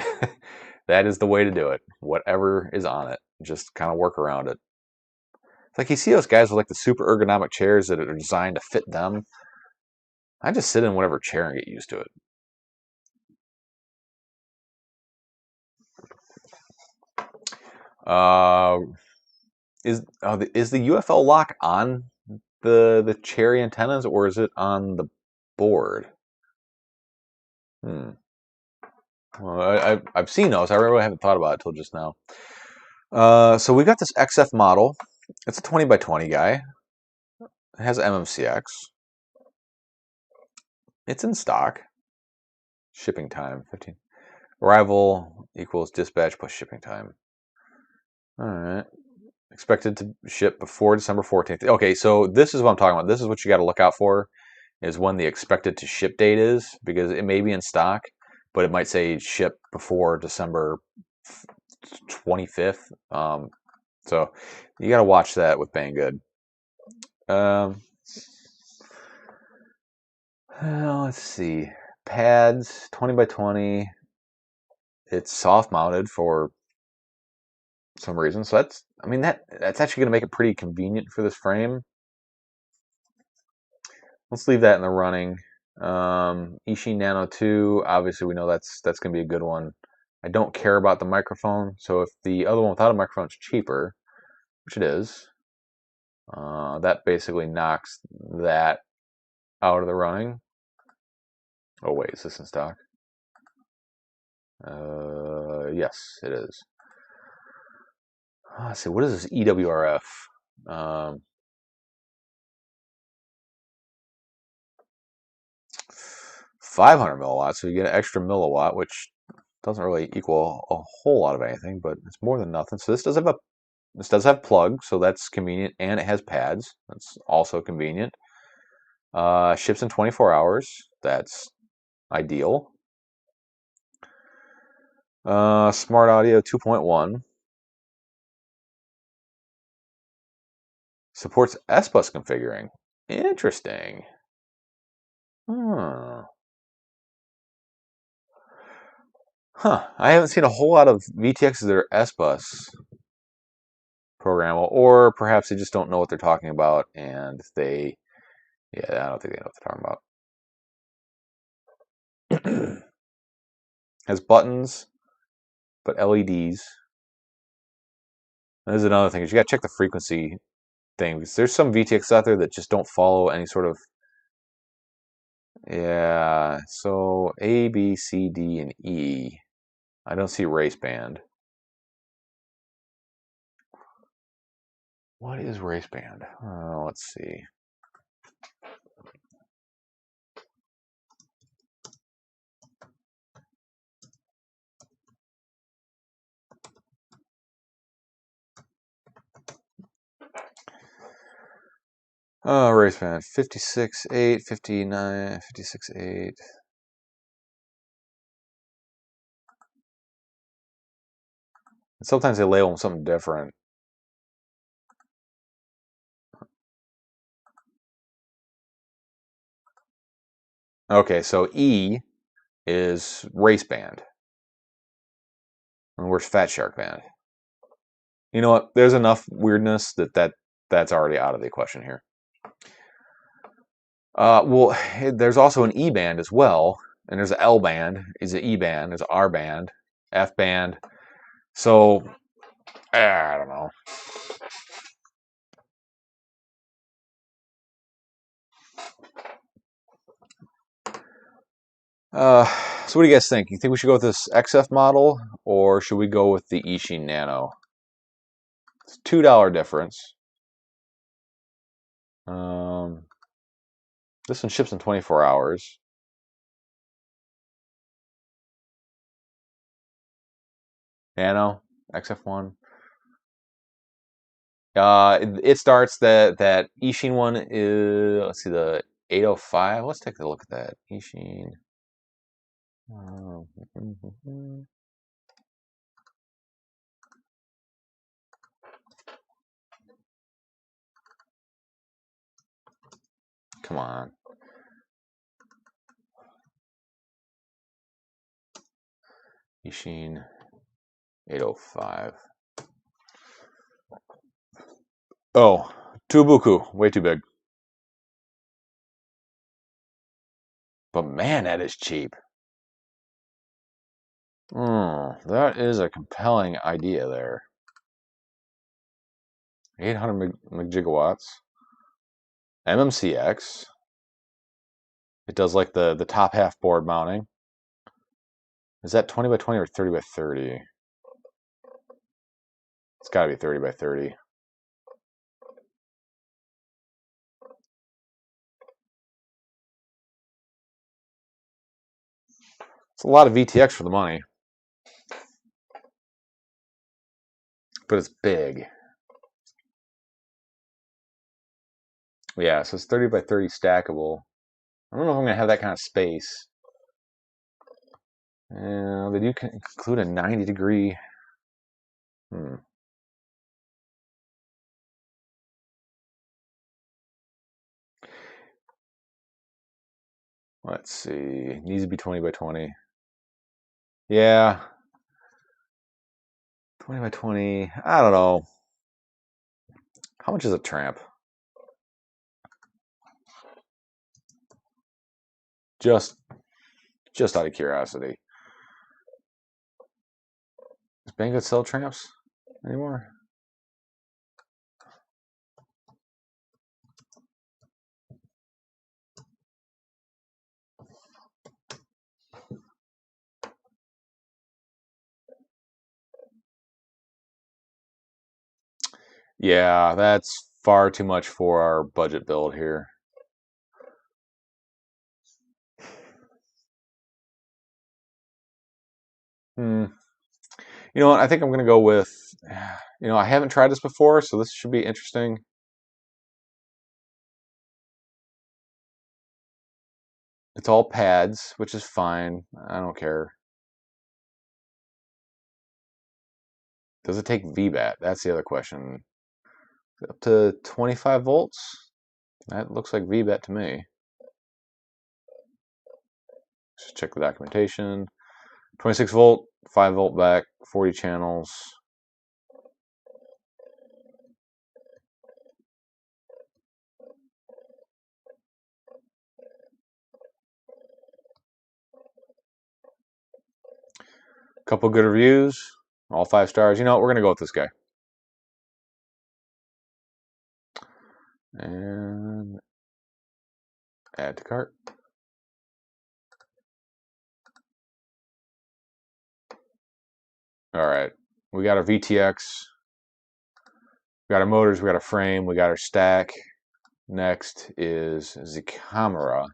that is the way to do it. Whatever is on it, just kind of work around it. It's like you see those guys with like the super ergonomic chairs that are designed to fit them. I just sit in whatever chair and get used to it. Is the UFL lock on the cherry antennas, or is it on the board? Well, I've seen those. I really haven't thought about it till just now. So we got this XF model. It's a 20 by 20 guy. It has MMCX. It's in stock. Shipping time 15. Arrival equals dispatch plus shipping time. All right. Expected to ship before December 14th. Okay, so this is what I'm talking about. This is what you got to look out for, is when the expected to ship date is, because it may be in stock, but it might say ship before December 25th. So you got to watch that with Banggood. Let's see. Pads, 20 by 20. It's soft mounted for some reason. So that's actually going to make it pretty convenient for this frame. Let's leave that in the running. Ishi Nano 2, obviously we know that's going to be a good one. I don't care about the microphone, so if the other one without a microphone is cheaper, which it is, that basically knocks that out of the running. Oh wait, is this in stock? Yes, it is. Let's see, what is this EWRF? 500 milliwatts, so you get an extra milliwatt, which doesn't really equal a whole lot of anything, but it's more than nothing. So this does have plug, so that's convenient, and it has pads. That's also convenient. Ships in 24 hours. That's ideal. Smart Audio 2.1. Supports S-Bus configuring. Interesting. Huh. I haven't seen a whole lot of VTXs that are S-Bus programmable, or perhaps they just don't know what they're talking about, and I don't think they know what they're talking about. Has buttons, but LEDs. There's another thing, is you got to check the frequency thing, because there's some VTX out there that just don't follow any sort of. Yeah, so A, B, C, D, and E. I don't see race band. What is race band? Let's see. Race band 56.8, 59, 56.8. Sometimes they label them something different. Okay, so E is race band. And where's Fat Shark band? You know what? There's enough weirdness that's already out of the question here. Well, there's also an E band as well, and there's an L band, there's an E band, there's an R band, F band. So I don't know. So what do you guys think? You think we should go with this XF model, or should we go with the Eachine Nano? It's $2 difference. This one ships in 24 hours. Nano, XF1. It starts that Eachine one is, let's see, the 805. Let's take a look at that Eachine. Come on. Eachine 805. Oh, Tubuku, way too big. But man, that is cheap. That is a compelling idea there. 800 MGWs. MMCX. It does like the top half board mounting. Is that 20 by 20 or 30 by 30? It's got to be 30 by 30. It's a lot of VTX for the money. But it's big. Yeah, so it's 30 by 30 stackable. I don't know if I'm going to have that kind of space. They do include a 90-degree. Let's see. It needs to be 20 by 20. Yeah. 20 by 20. I don't know. How much is a tramp? Just out of curiosity. Does Banggood sell tramps anymore? Yeah, that's far too much for our budget build here. You know what? I think I'm going to go with, I haven't tried this before, so this should be interesting. It's all pads, which is fine. I don't care. Does it take VBAT? That's the other question. Up to 25 volts? That looks like VBAT to me. Just check the documentation. 26 volt, 5 volt back, 40 channels. Couple good reviews, all 5 stars. You know what? We're going to go with this guy. And add to cart. All right, we got our VTX, we got our motors, we got our frame, we got our stack. Next is the camera.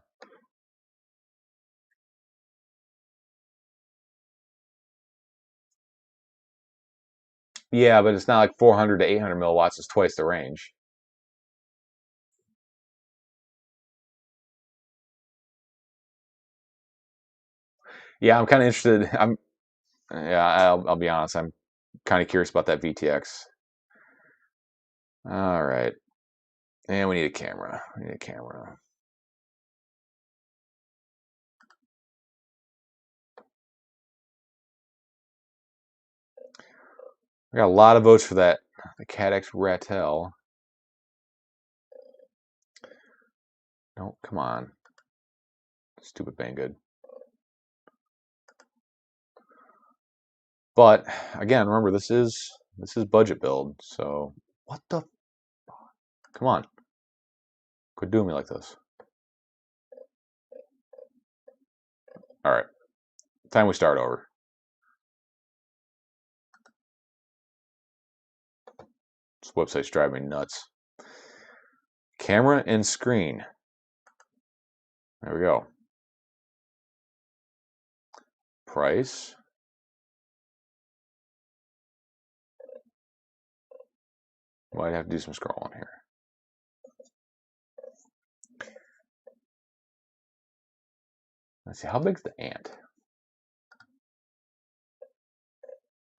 Yeah, but it's not like 400 to 800 milliwatts. It's twice the range. Yeah, I'm kind of interested. Yeah, I'll be honest. I'm kind of curious about that VTX. All right, and we need a camera. We need a camera. We got a lot of votes for that. The CADX Ratel. No, come on. Stupid Banggood. But again, remember this is budget build. So what the? Come on, quit doing me like this. All right, time we start over. This website's driving me nuts. Camera and screen. There we go. Price. Might have to do some scrolling here. Let's see, how big's the ant?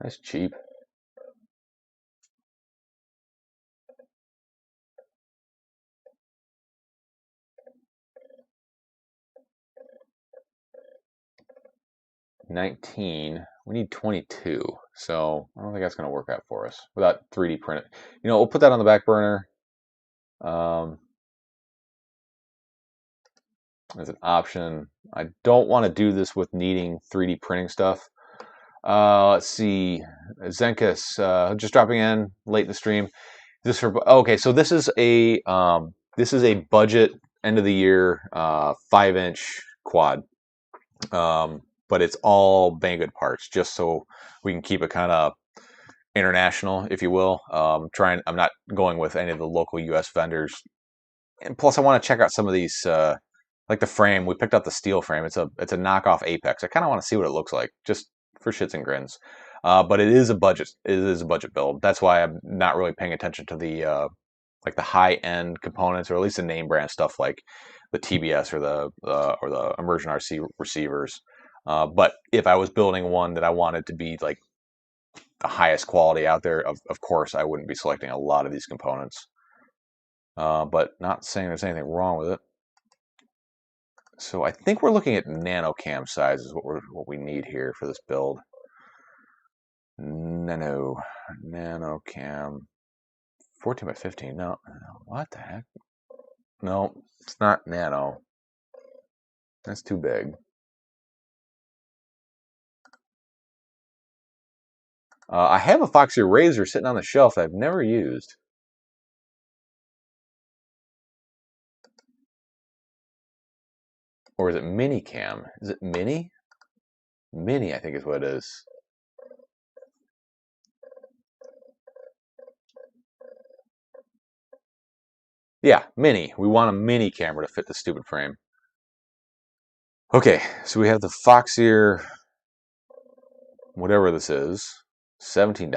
That's cheap. $19. We need 22. So I don't think that's going to work out for us without 3D print it. You know, we'll put that on the back burner as an option. I don't want to do this with needing 3D printing stuff. Let's see, Zenkus, just dropping in late in the stream. This for okay, so this is a budget end of the year 5-inch quad, but it's all Banggood parts, just so we can keep it kind of international, if you will. I'm not going with any of the local U.S. vendors, and plus I want to check out some of these. Like the frame, we picked up the steel frame. It's a knockoff Apex. I kind of want to see what it looks like, just for shits and grins. But it is a budget. It is a budget build. That's why I'm not really paying attention to the like the high end components, or at least the name brand stuff like the TBS or the Immersion RC receivers. But if I was building one that I wanted to be like the highest quality out there, of course I wouldn't be selecting a lot of these components. But not saying there's anything wrong with it. So I think we're looking at nano cam size is what we need here for this build. Nano cam 14 by 15. No, what the heck? No, it's not nano. That's too big. I have a Foxy Razor sitting on the shelf that I've never used. Or is it mini cam? Is it mini? Mini, I think is what it is. Yeah, mini. We want a mini camera to fit the stupid frame. Okay, so we have the Foxy, whatever this is, $17.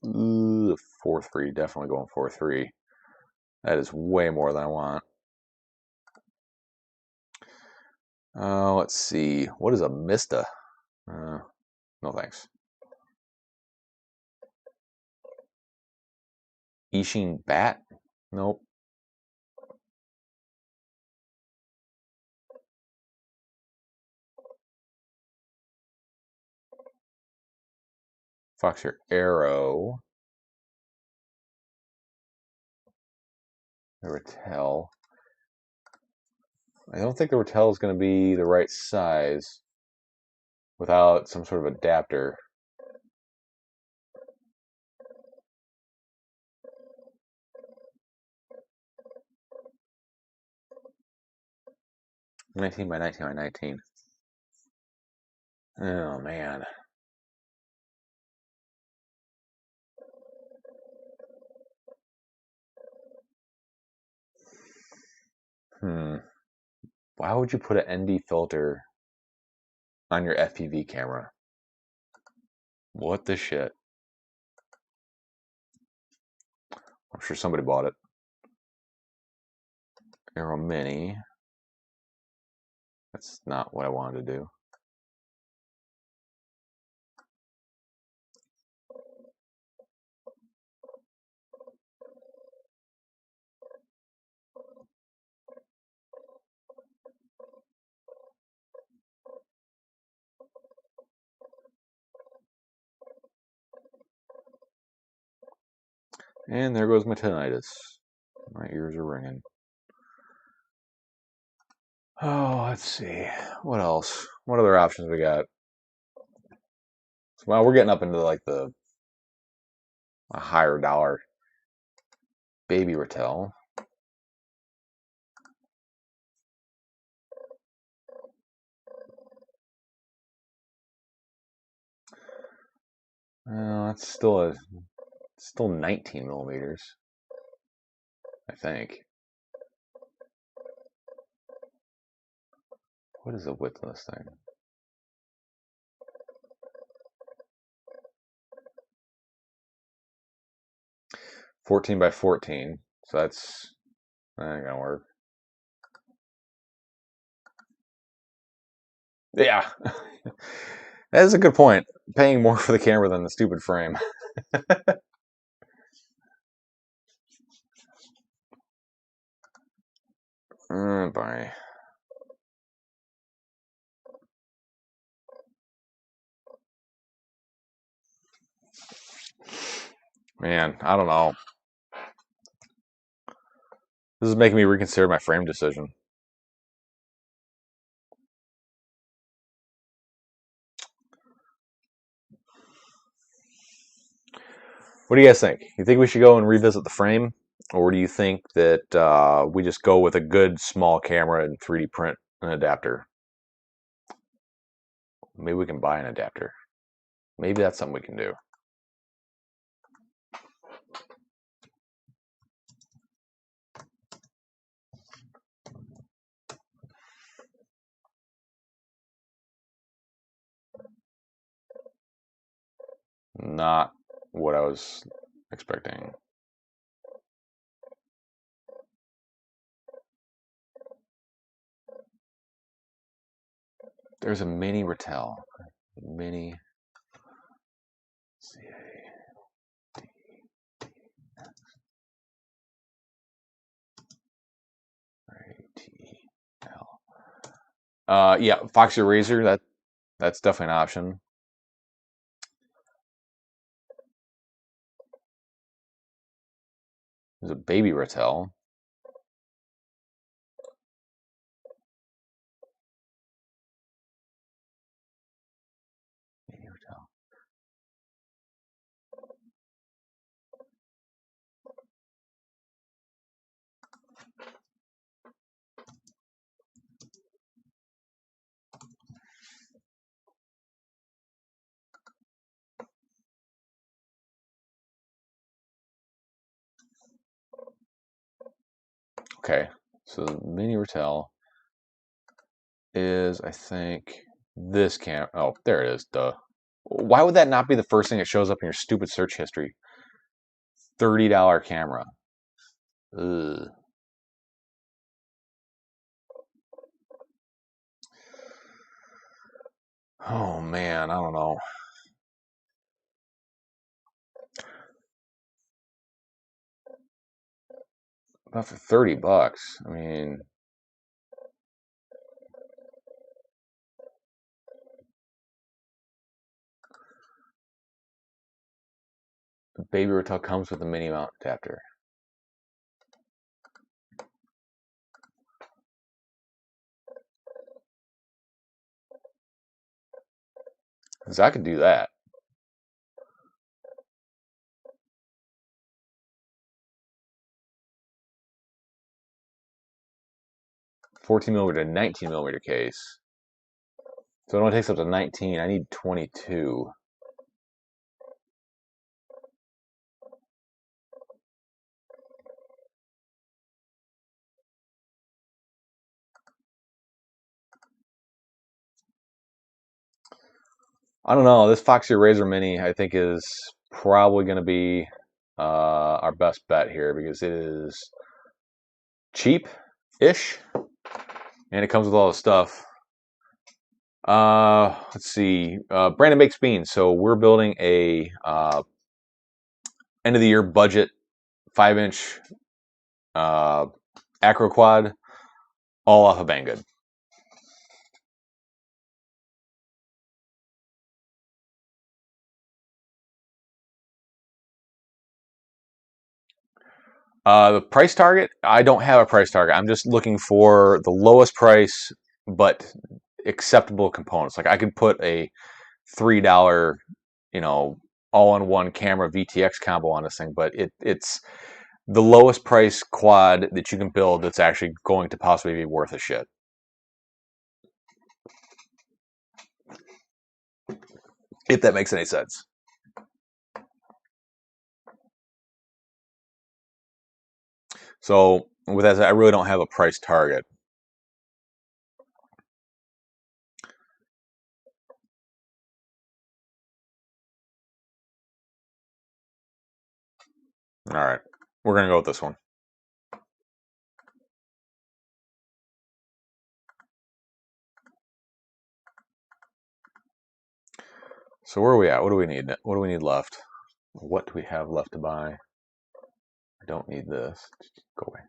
4.3, definitely going 4.3. That is way more than I want. Let's see. What is a Mista? No thanks. Ishin Bat? Nope. Foxy Arrow. The Ratel. I don't think the Ratel is going to be the right size without some sort of adapter. $19 by $19 by $19. Oh man. Why would you put an ND filter on your FPV camera? What the shit? I'm sure somebody bought it. Arrow Mini. That's not what I wanted to do. And there goes my tinnitus. My ears are ringing. Oh, let's see. What else? What other options we got? Well, we're getting up into like a higher dollar baby Ratel. That's still 19 millimeters, I think. What is the width of this thing? 14 by 14. So that ain't gonna work. Yeah, that is a good point. Paying more for the camera than the stupid frame. Bye. Man, I don't know. This is making me reconsider my frame decision. What do you guys think? You think we should go and revisit the frame? Or do you think that we just go with a good small camera and 3D print an adapter? Maybe we can buy an adapter. Maybe that's something we can do. Not what I was expecting. There's a mini Ratel. Mini CADRATL. Yeah, Foxy Razor, that's definitely an option. There's a baby Ratel. Okay, so the mini Ratel is, I think, this cam. Oh, there it is. Duh. Why would that not be the first thing that shows up in your stupid search history? $30 camera. Ugh. Oh man, I don't know. Not for $30. I mean, the baby Ratel comes with a mini mount adapter. Because I could do that. $14mm to 19mm case. So it only takes up to 19. I need 22. I don't know. This Foxy Razor Mini, I think, is probably going to be our best bet here because it is cheap-ish, and it comes with all the stuff. Let's see. Brandon Bakes Beans. So we're building a end of the year budget 5-inch acro quad, all off of Banggood. The price target, I don't have a price target. I'm just looking for the lowest price, but acceptable components. Like I could put a $3, you know, all-in-one camera VTX combo on this thing, but it's the lowest price quad that you can build that's actually going to possibly be worth a shit. If that makes any sense. So with that said, I really don't have a price target. All right, we're gonna go with this one. So where are we at? What do we need? What do we need left? What do we have left to buy? I don't need this. Go away.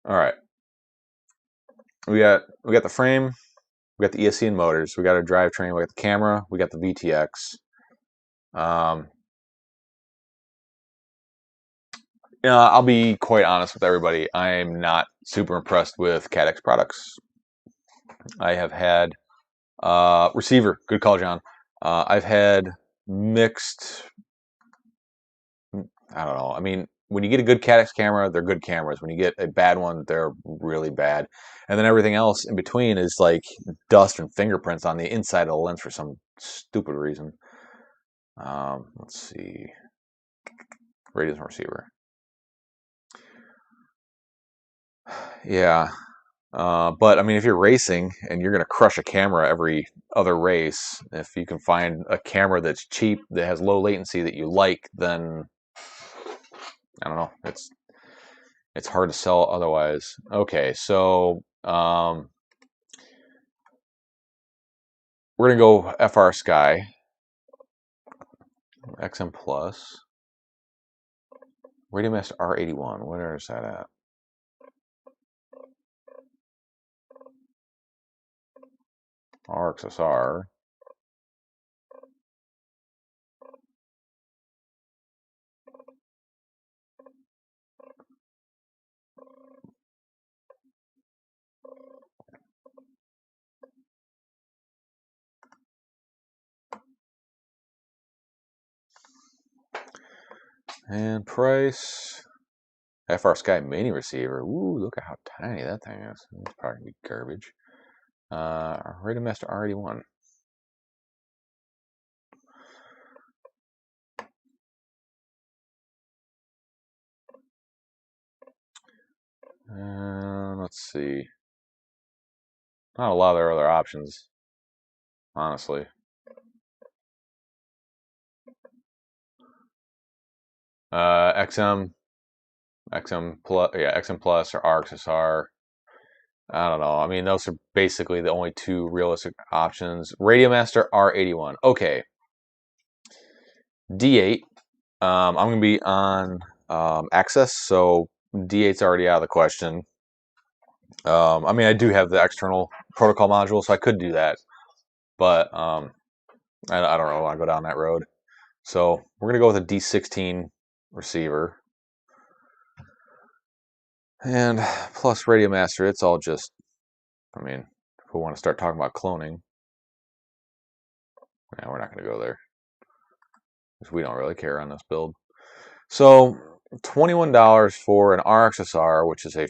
All right. We got the frame, we got the ESC and motors, we got our drivetrain, we got the camera, we got the VTX. I'll be quite honest with everybody. I'm not super impressed with CADX products. I have had receiver. Good call, John. I've had mixed. I don't know. I mean, when you get a good CADX camera, they're good cameras. When you get a bad one, they're really bad. And then everything else in between is like dust and fingerprints on the inside of the lens for some stupid reason. Let's see. Radius and receiver. Yeah. But I mean, if you're racing and you're going to crush a camera every other race, if you can find a camera that's cheap, that has low latency that you like, then I don't know. It's hard to sell otherwise. Okay, so we're gonna go FR Sky XM Plus Radiomaster R81. Where is that at? RXSR. And price. FR Sky Mini Receiver. Ooh, look at how tiny that thing is. It's probably gonna be garbage. Radiomaster R81. Let's see. Not a lot of their other options, honestly. XM Plus, yeah, XM Plus or RXSR. I don't know. I mean, those are basically the only two realistic options. Radiomaster R81. Okay. D8. I'm going to be on Access, so D8's already out of the question. I mean, I do have the external protocol module, so I could do that. But I don't really want to go down that road. So we're going to go with a D16 receiver. And plus Radiomaster, it's all just, I mean, if we want to start talking about cloning, yeah, we're not going to go there. Because we don't really care on this build. So $21 for an RXSR, which is a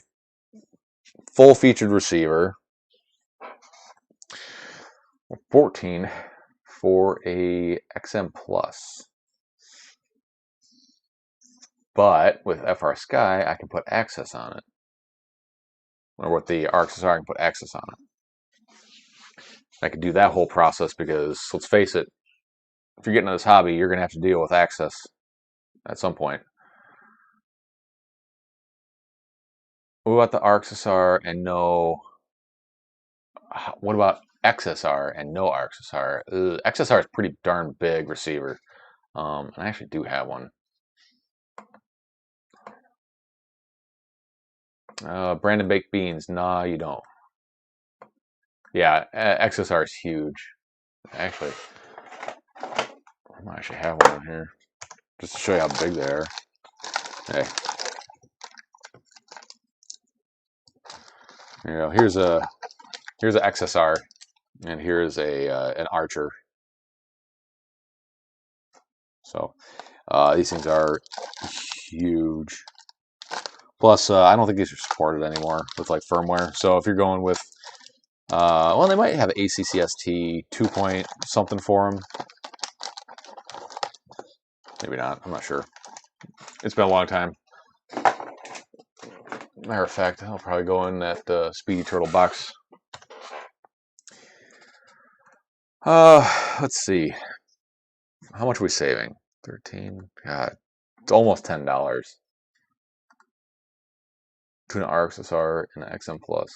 full-featured receiver. $14 for a XM Plus. But with FR Sky, I can put access on it. Or with the RXSR, I can put access on it. I could do that whole process because, let's face it, if you're getting into this hobby, you're going to have to deal with access at some point. What about the RXSR and no... What about XSR and no RXSR? XSR is pretty darn big receiver. And I actually do have one. Brandon Baked Beans. Nah, you don't. Yeah, XSR is huge. Actually, I might actually have one in here. Just to show you how big they are. Hey, you know, here's a XSR, and here's a an Archer. So these things are huge. Plus, I don't think these are supported anymore with like firmware. So if you're going with, well, they might have ACCST 2 point something for them. Maybe not. I'm not sure. It's been a long time. Matter of fact, I'll probably go in that Speedy Turtle box. Let's see. How much are we saving? 13. God, it's almost $10. Between an RXSR and an XM Plus.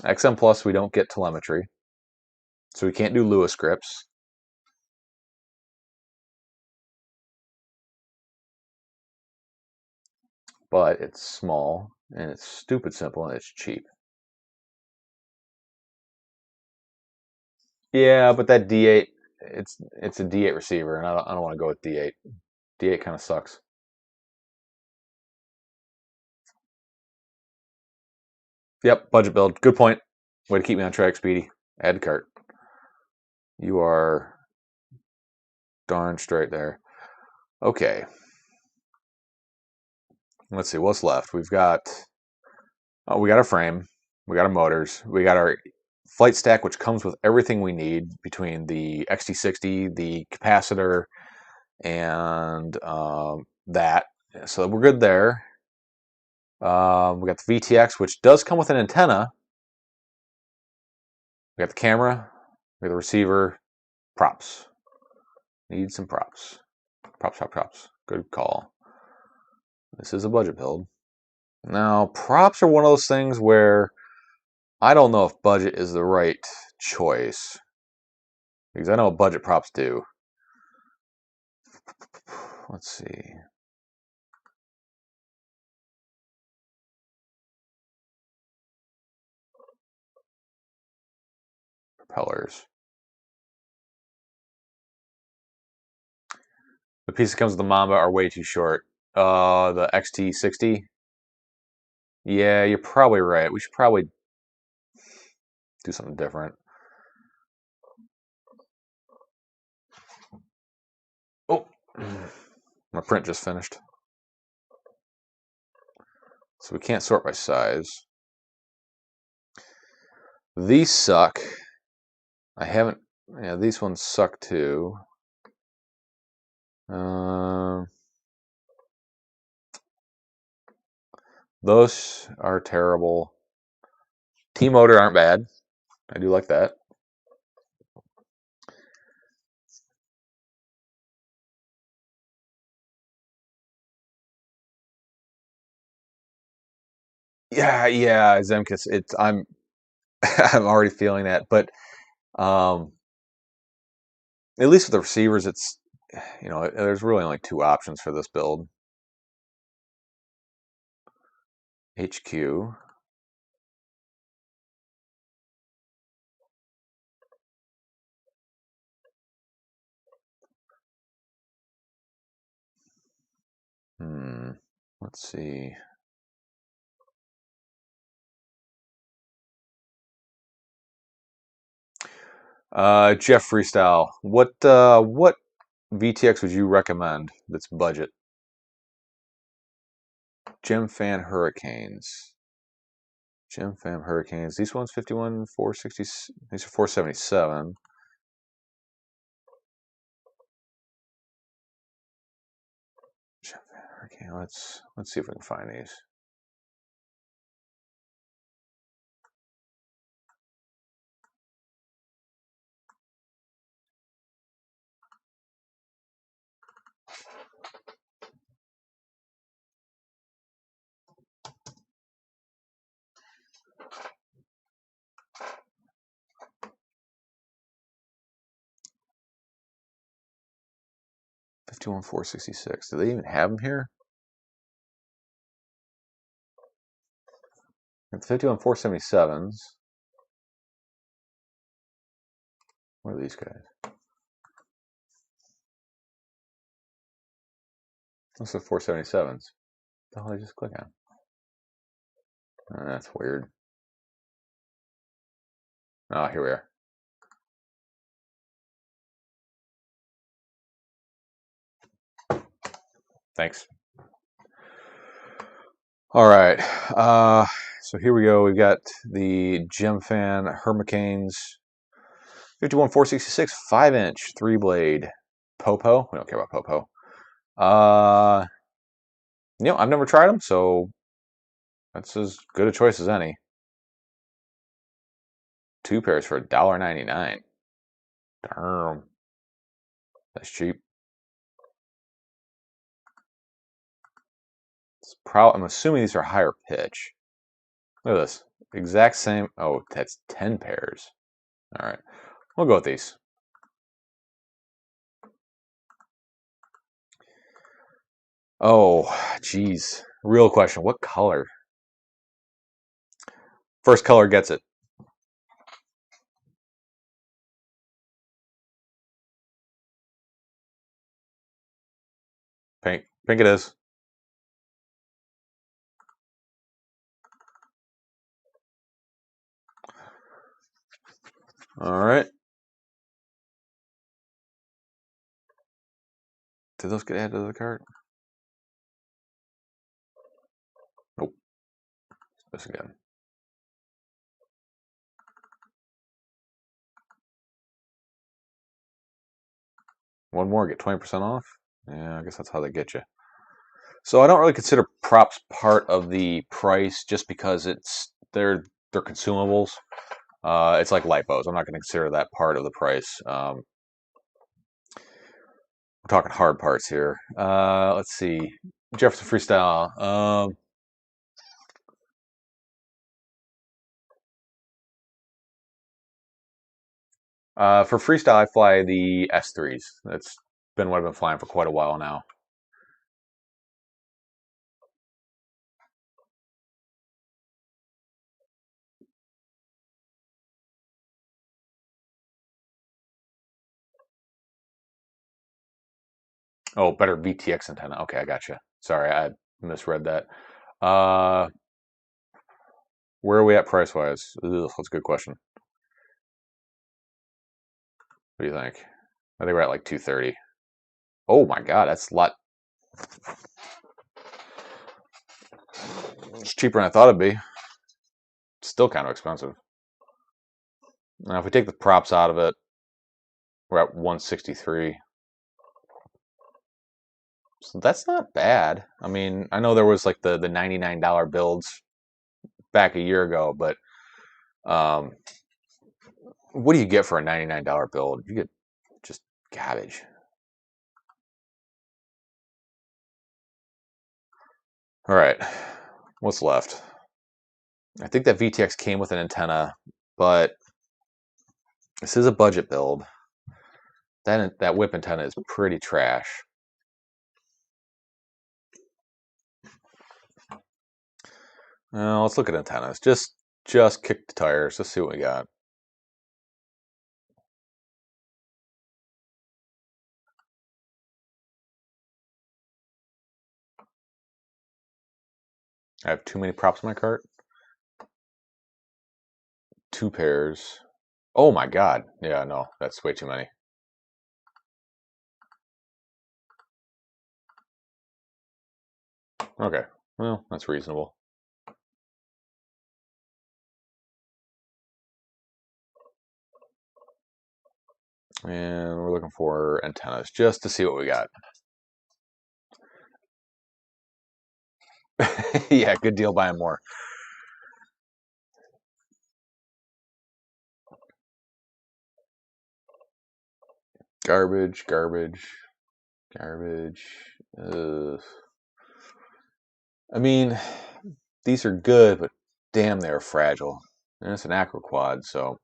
XM Plus, we don't get telemetry, so we can't do Lua scripts. But it's small and it's stupid simple and it's cheap. Yeah, but that D8, it's a D8 receiver, and I don't want to go with D8. D8 kind of sucks. Yep, budget build. Good point. Way to keep me on track, Speedy. Add to cart. You are darn straight there. Okay. Let's see what's left. We got our frame, we got our motors, we got our flight stack, which comes with everything we need between the XT60, the capacitor, and that. So we're good there. We got the VTX, which does come with an antenna. We got the camera, we got the receiver, props. Need some props. Props. Good call. This is a budget build. Now, props are one of those things where I don't know if budget is the right choice. Because I know what budget props do. Let's see. Propellers. The piece that comes with the Mamba are way too short. The XT60. Yeah, you're probably right. We should probably do something different. Oh, my print just finished. So we can't sort by size. These suck. I haven't. Yeah, these ones suck too. Those are terrible. T-motor aren't bad. I do like that. Yeah, Zemkus. I'm I'm already feeling that, but um, at least with the receivers, it's there's really only two options for this build. HQ. Let's see. Jeff Freestyle. What VTX would you recommend that's budget? Gem Fan Hurricanes. Gem Fan Hurricanes. These ones 51 460. These are 477. Gem Fan Hurricane. Let's see if we can find these. $51 466. Do they even have them here? Got the 51 477s. What are these guys? Those are 477s. What the hell did I just click on? That's weird. Oh, here we are. Thanks. All right. So here we go. We've got the Gemfan Hermicanes 51466 5-inch 3-blade Popo. We don't care about Popo. I've never tried them, so that's as good a choice as any. 2 pairs for $1.99. Damn. That's cheap. I'm assuming these are higher pitch. Look at this. Exact same. Oh, that's 10 pairs. All right. We'll go with these. Oh, geez. Real question. What color? First color gets it. Pink. Pink it is. All right. Did those get added to the cart? Nope. This again. One more, get 20% off? Yeah, I guess that's how they get you. So I don't really consider props part of the price just because they're consumables. It's like lipos. I'm not going to consider that part of the price. We're talking hard parts here. Let's see. Jefferson Freestyle. For freestyle, I fly the S3s. That's been what I've been flying for quite a while now. Oh, better VTX antenna. Okay, I got you. Sorry, I misread that. Where are we at price wise? That's a good question. What do you think? I think we're at like 230. Oh my god, that's a lot. It's cheaper than I thought it'd be. Still kind of expensive. Now, if we take the props out of it, we're at 163. So that's not bad. I mean, I know there was like the $99 builds back a year ago, but what do you get for a $99 build? You get just garbage. All right, what's left? I think that VTX came with an antenna, but this is a budget build. That whip antenna is pretty trash. Let's look at antennas. Just kick the tires. Let's see what we got. I have too many props in my cart. 2 pairs. Oh my god. Yeah, no, that's way too many. Okay, well, that's reasonable. And we're looking for antennas just to see what we got. Yeah, good deal buying more. Garbage, garbage, garbage. Ugh. I mean, these are good, but damn, they're fragile. And it's an acro quad, so.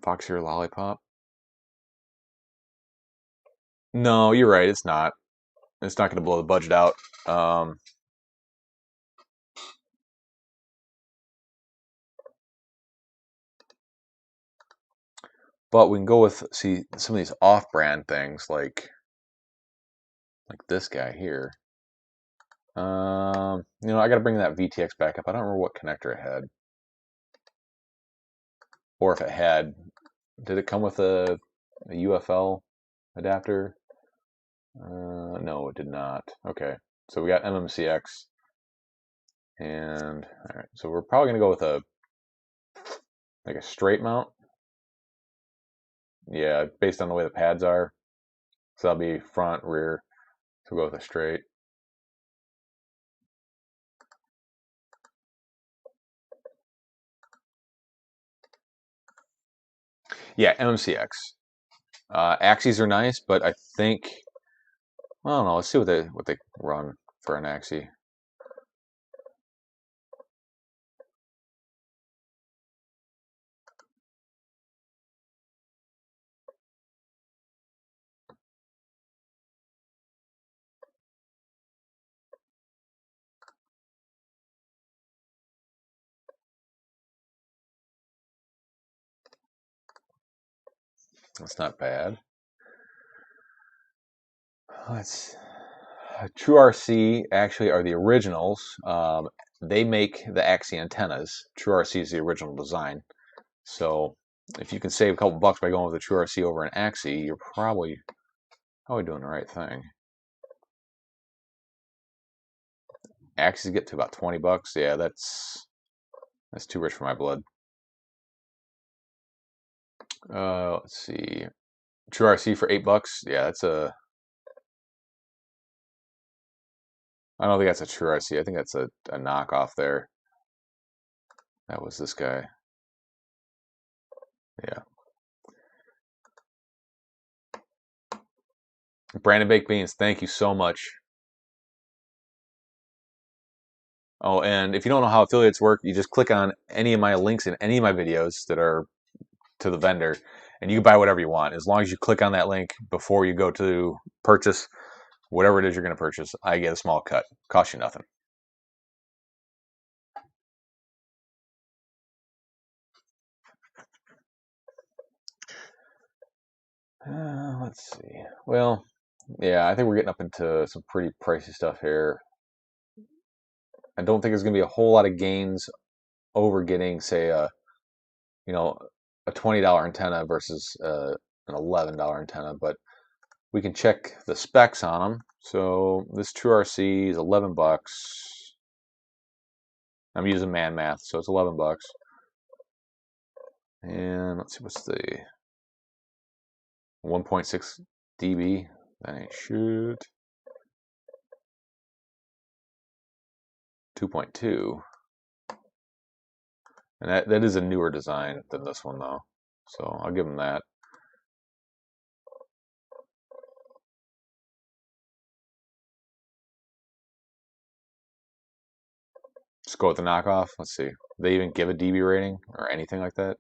Fox Ear Lollipop. No, you're right. It's not. It's not going to blow the budget out. But we can go with, see, some of these off-brand things like this guy here. You know, I got to bring that VTX back up. I don't remember what connector it had, or if it had. Did it come with a UFL adapter? No, it did not. Okay, so we got MMCX, and all right, so we're probably gonna go with like a straight mount. Yeah, based on the way the pads are. So that'll be front, rear. So we'll go with a straight. Yeah, MMCX. Axes are nice, but I think, I don't know. Let's see what they run for an Axie. That's not bad. Let's True RC actually are the originals. They make the Axie antennas. True RC is the original design. So if you can save a couple bucks by going with the True RC over an Axie, you're probably doing the right thing. Axies get to about 20 bucks. Yeah, that's too rich for my blood. Let's see. True RC for 8 bucks. Yeah, that's a. I don't think that's a True RC. I think that's a knockoff there. That was this guy. Yeah. Brandon Baked Beans, thank you so much. Oh, and if you don't know how affiliates work, you just click on any of my links in any of my videos that are to the vendor, and you can buy whatever you want. As long as you click on that link before you go to purchase whatever it is you're going to purchase, I get a small cut. Costs you nothing. Let's see. Well, yeah, I think we're getting up into some pretty pricey stuff here. I don't think there's going to be a whole lot of gains over getting, say, a $20 antenna versus an $11 antenna, but we can check the specs on them. So this True RC is 11 bucks. I'm using man math, so it's 11 bucks. And let's see, what's the 1.6 dB? That ain't shit. 2.2. And that is a newer design than this one, though. So I'll give them that. Just go with the knockoff. Let's see. They even give a dB rating or anything like that?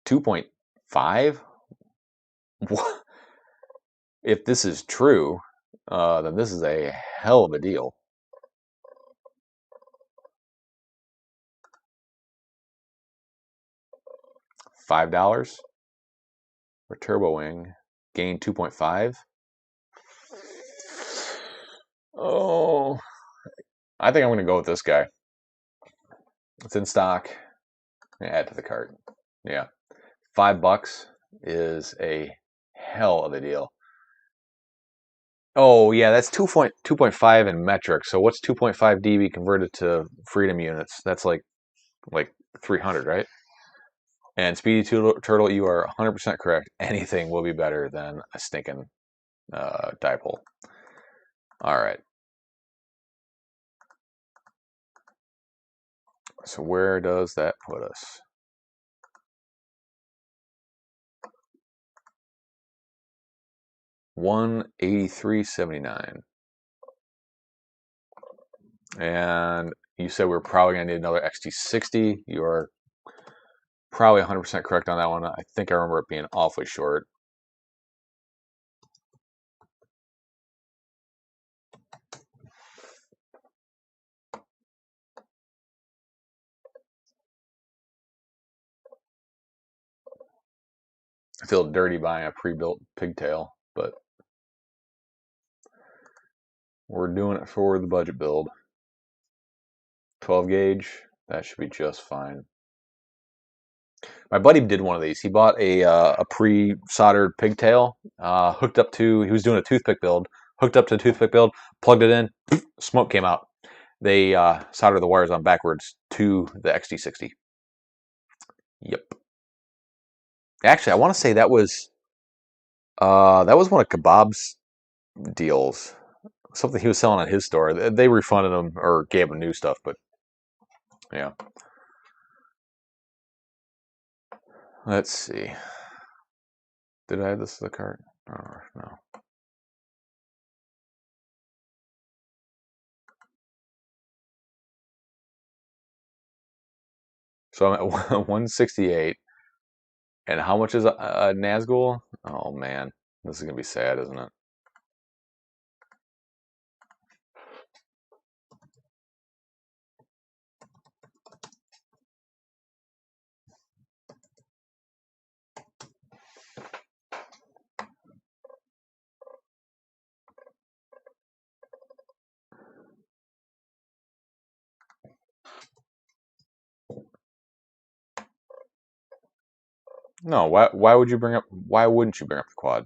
2.5? What? If this is true, then this is a hell of a deal. $5 for Turbo Wing. Gain 2.5. Oh, I think I'm going to go with this guy. It's in stock. Add to the cart. Yeah. $5 is a hell of a deal. Oh, yeah, that's 2.5 in metric. So what's 2.5 dB converted to freedom units? That's like 300, right? And Speedy Turtle, you are 100% correct. Anything will be better than a stinking dipole. All right. So where does that put us? $183.79. And you said we're probably going to need another XT60. You are probably 100% correct on that one. I think I remember it being awfully short. I feel dirty buying a pre-built pigtail, but we're doing it for the budget build. 12 gauge, that should be just fine. My buddy did one of these. He bought a pre-soldered pigtail, hooked up to, he was doing a toothpick build, hooked up to the toothpick build, plugged it in, smoke came out. They soldered the wires on backwards to the XT60. Yep. Actually, I want to say that was one of Kebab's deals. Something he was selling at his store. They refunded him or gave him new stuff, but yeah. Let's see. Did I add this to the cart? Oh, no. So I'm at 168. And how much is a Nazgul? Oh man, this is gonna be sad, isn't it? No, why would you bring up? Why wouldn't you bring up the quad?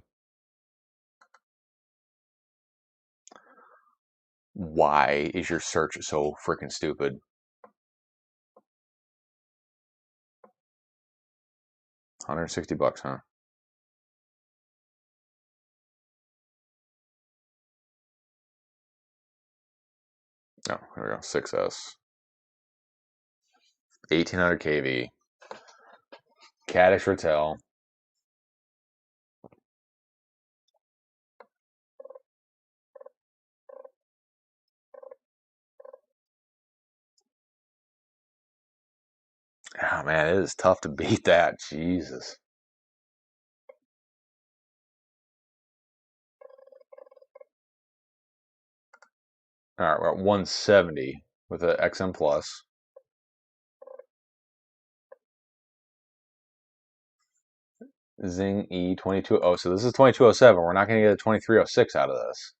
Why is your search so freaking stupid? 160 bucks, huh? Oh, here we go. 6S. 1800 kV. Caddish Ratel. Oh man, it is tough to beat that. Jesus. All right, we're at 170 with an XM Plus. Zing E22. Oh, so this is 2207. We're not going to get a 2306 out of this.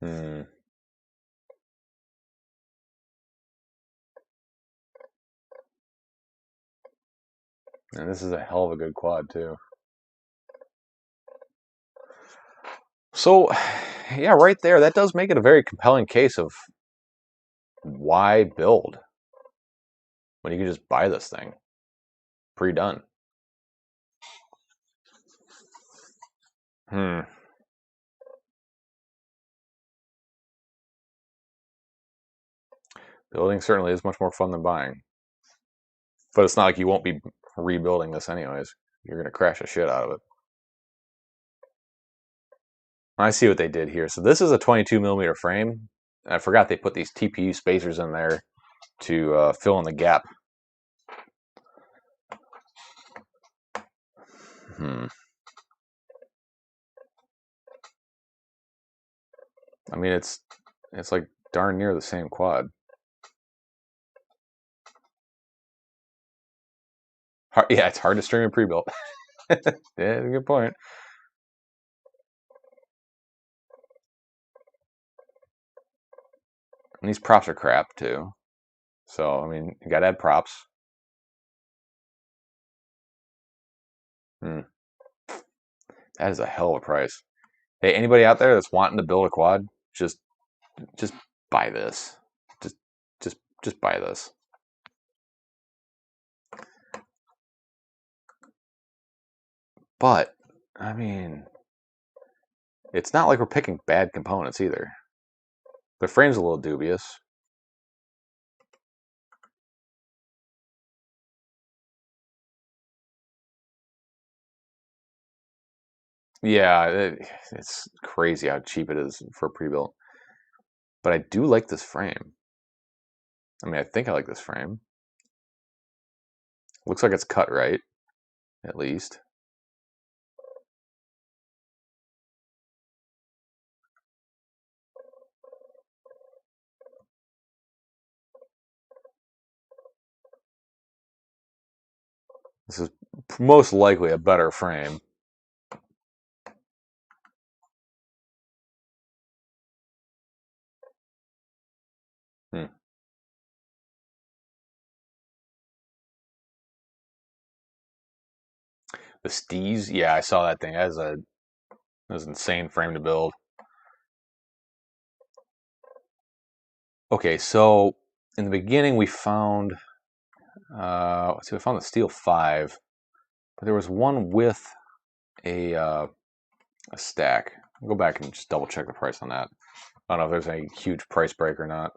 Hmm. And this is a hell of a good quad, too. So, yeah, right there, that does make it a very compelling case of why build when you can just buy this thing pre-done. Hmm. Building certainly is much more fun than buying. But it's not like you won't be rebuilding this anyways. You're going to crash the shit out of it. I see what they did here. So this is a 22 millimeter frame. I forgot they put these TPU spacers in there to fill in the gap. Hmm. I mean, it's like darn near the same quad. Yeah, it's hard to stream a pre-built. Yeah, good point. And these props are crap too. So I mean, you gotta add props. Hmm. That is a hell of a price. Hey, anybody out there that's wanting to build a quad, just buy this. Just just buy this. But I mean, it's not like we're picking bad components either. The frame's a little dubious. Yeah, it's crazy how cheap it is for pre-built. But I do like this frame. I mean, I think I like this frame. Looks like it's cut right, at least. This is most likely a better frame. Hmm. The Steez, yeah, I saw that thing. That was an insane frame to build. Okay, so in the beginning we found, let's see, we found the Steel 5, but there was one with a stack. I'll go back and just double check the price on that. I don't know if there's any huge price break or not.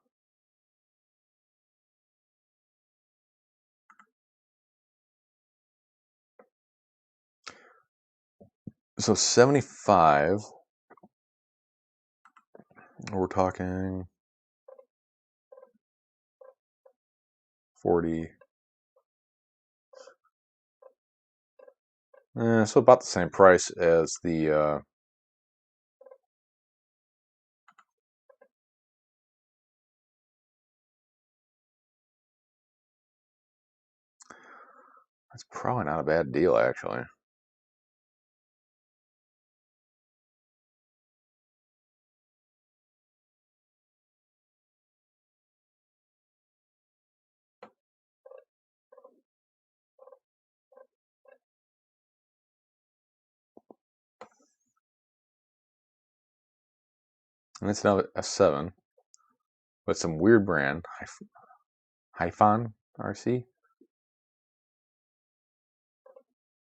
So 75, we're talking 40. So about the same price as the that's probably not a bad deal, actually. And it's now a 7 with some weird brand, Hyphon RC.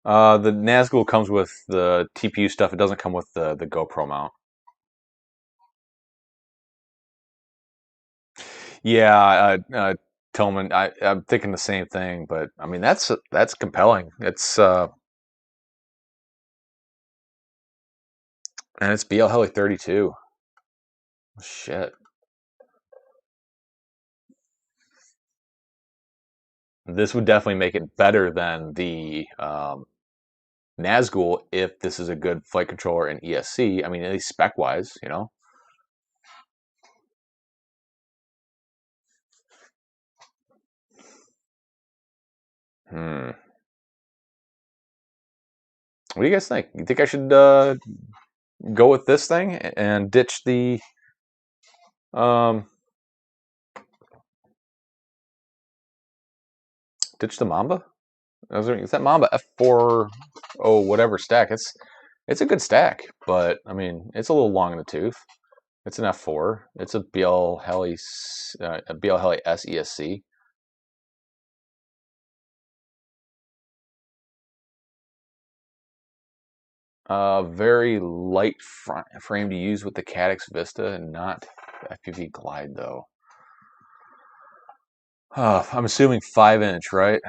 The Nazgul comes with the TPU stuff. It doesn't come with the GoPro mount. Yeah, Tillman, I'm thinking the same thing, but I mean that's compelling. It's and it's BL Heli 32. Shit. This would definitely make it better than the Nazgul if this is a good flight controller in ESC. I mean, at least spec wise, you know. Hmm. What do you guys think? You think I should go with this thing and ditch the um, Mamba? Is that Mamba F4 whatever stack? It's a good stack, but I mean it's a little long in the tooth. It's an F4. It's a BL Heli a BL Heli S ESC. Very light frame to use with the Caddx Vista, and not FPV Glide though. I'm assuming 5-inch, right?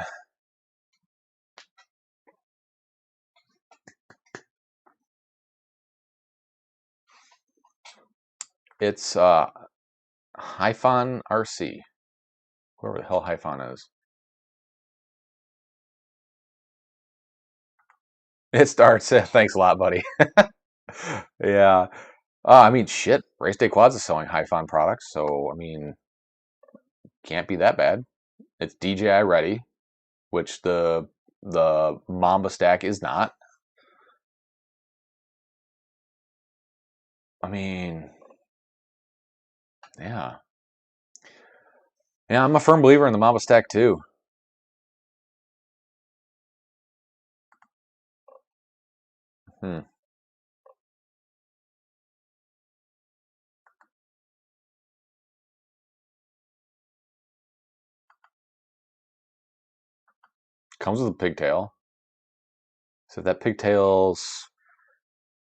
It's Hyphon RC, whoever the hell Hyphon is. It starts. Thanks a lot, buddy. Yeah. I mean, shit. Race Day Quads is selling Hyphon products, so I mean, can't be that bad. It's DJI ready, which the Mamba stack is not. I mean, yeah, yeah. I'm a firm believer in the Mamba stack too. Hmm. Comes with a pigtail. So if that pigtail's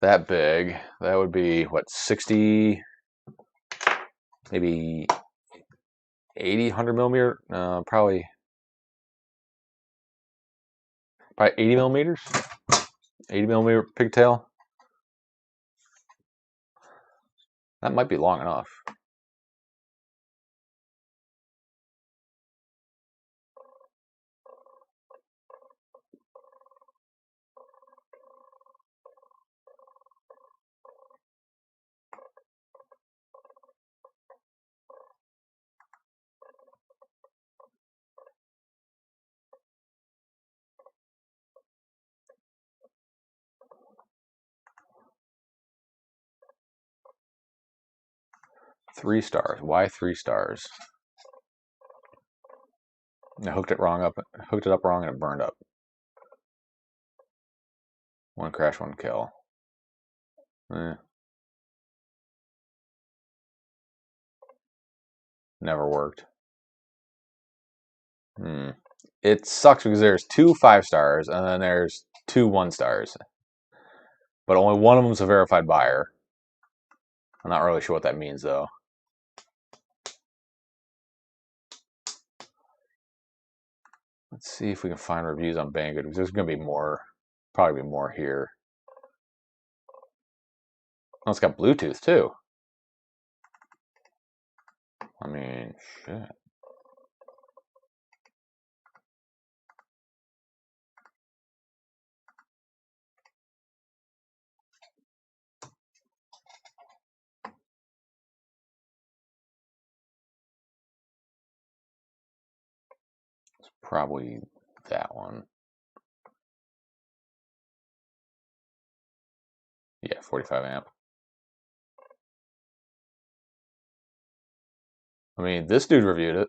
that big, that would be what, 60, maybe 80, 100 millimeter, probably 80 millimeters, 80 millimeter pigtail. That might be long enough. 3 stars. Why 3 stars? I hooked it up wrong and it burned up. 1 crash, 1 kill. Never worked. It sucks because there's 2 5 stars and then there's 2 1 stars. But only one of them's a verified buyer. I'm not really sure what that means though. Let's see if we can find reviews on Banggood, because there's going to be more, probably be more here. Oh, it's got Bluetooth too. I mean, shit. It's probably that one. Yeah, 45 amp. I mean, this dude reviewed it.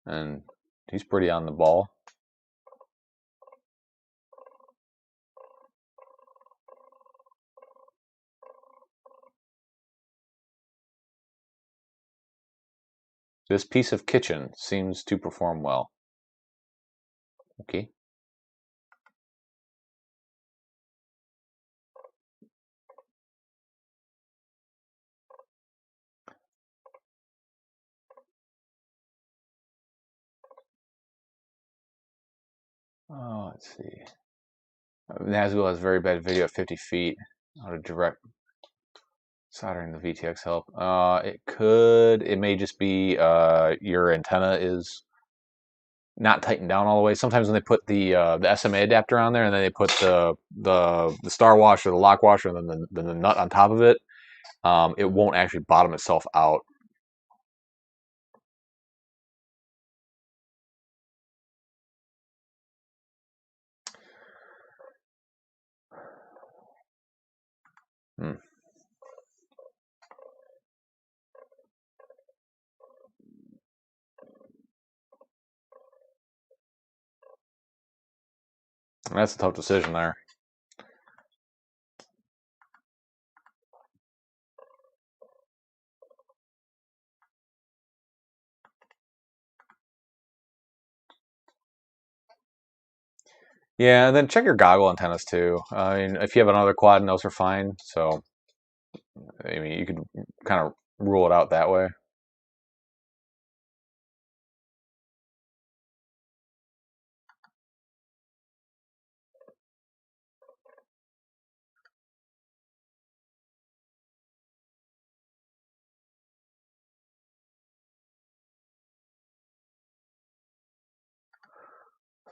And he's pretty on the ball. This piece of kitchen seems to perform well. Okay. Oh, let's see. Nazgul has very bad video at 50 feet. How to direct soldering the VTX help? It could. It may just be your antenna is not tightened down all the way. Sometimes when they put the SMA adapter on there and then they put the star washer, the lock washer, and then the nut on top of it, it won't actually bottom itself out. That's a tough decision there. Yeah, and then check your goggle antennas too. I mean, if you have another quad, those are fine. So, I mean, you could kind of rule it out that way.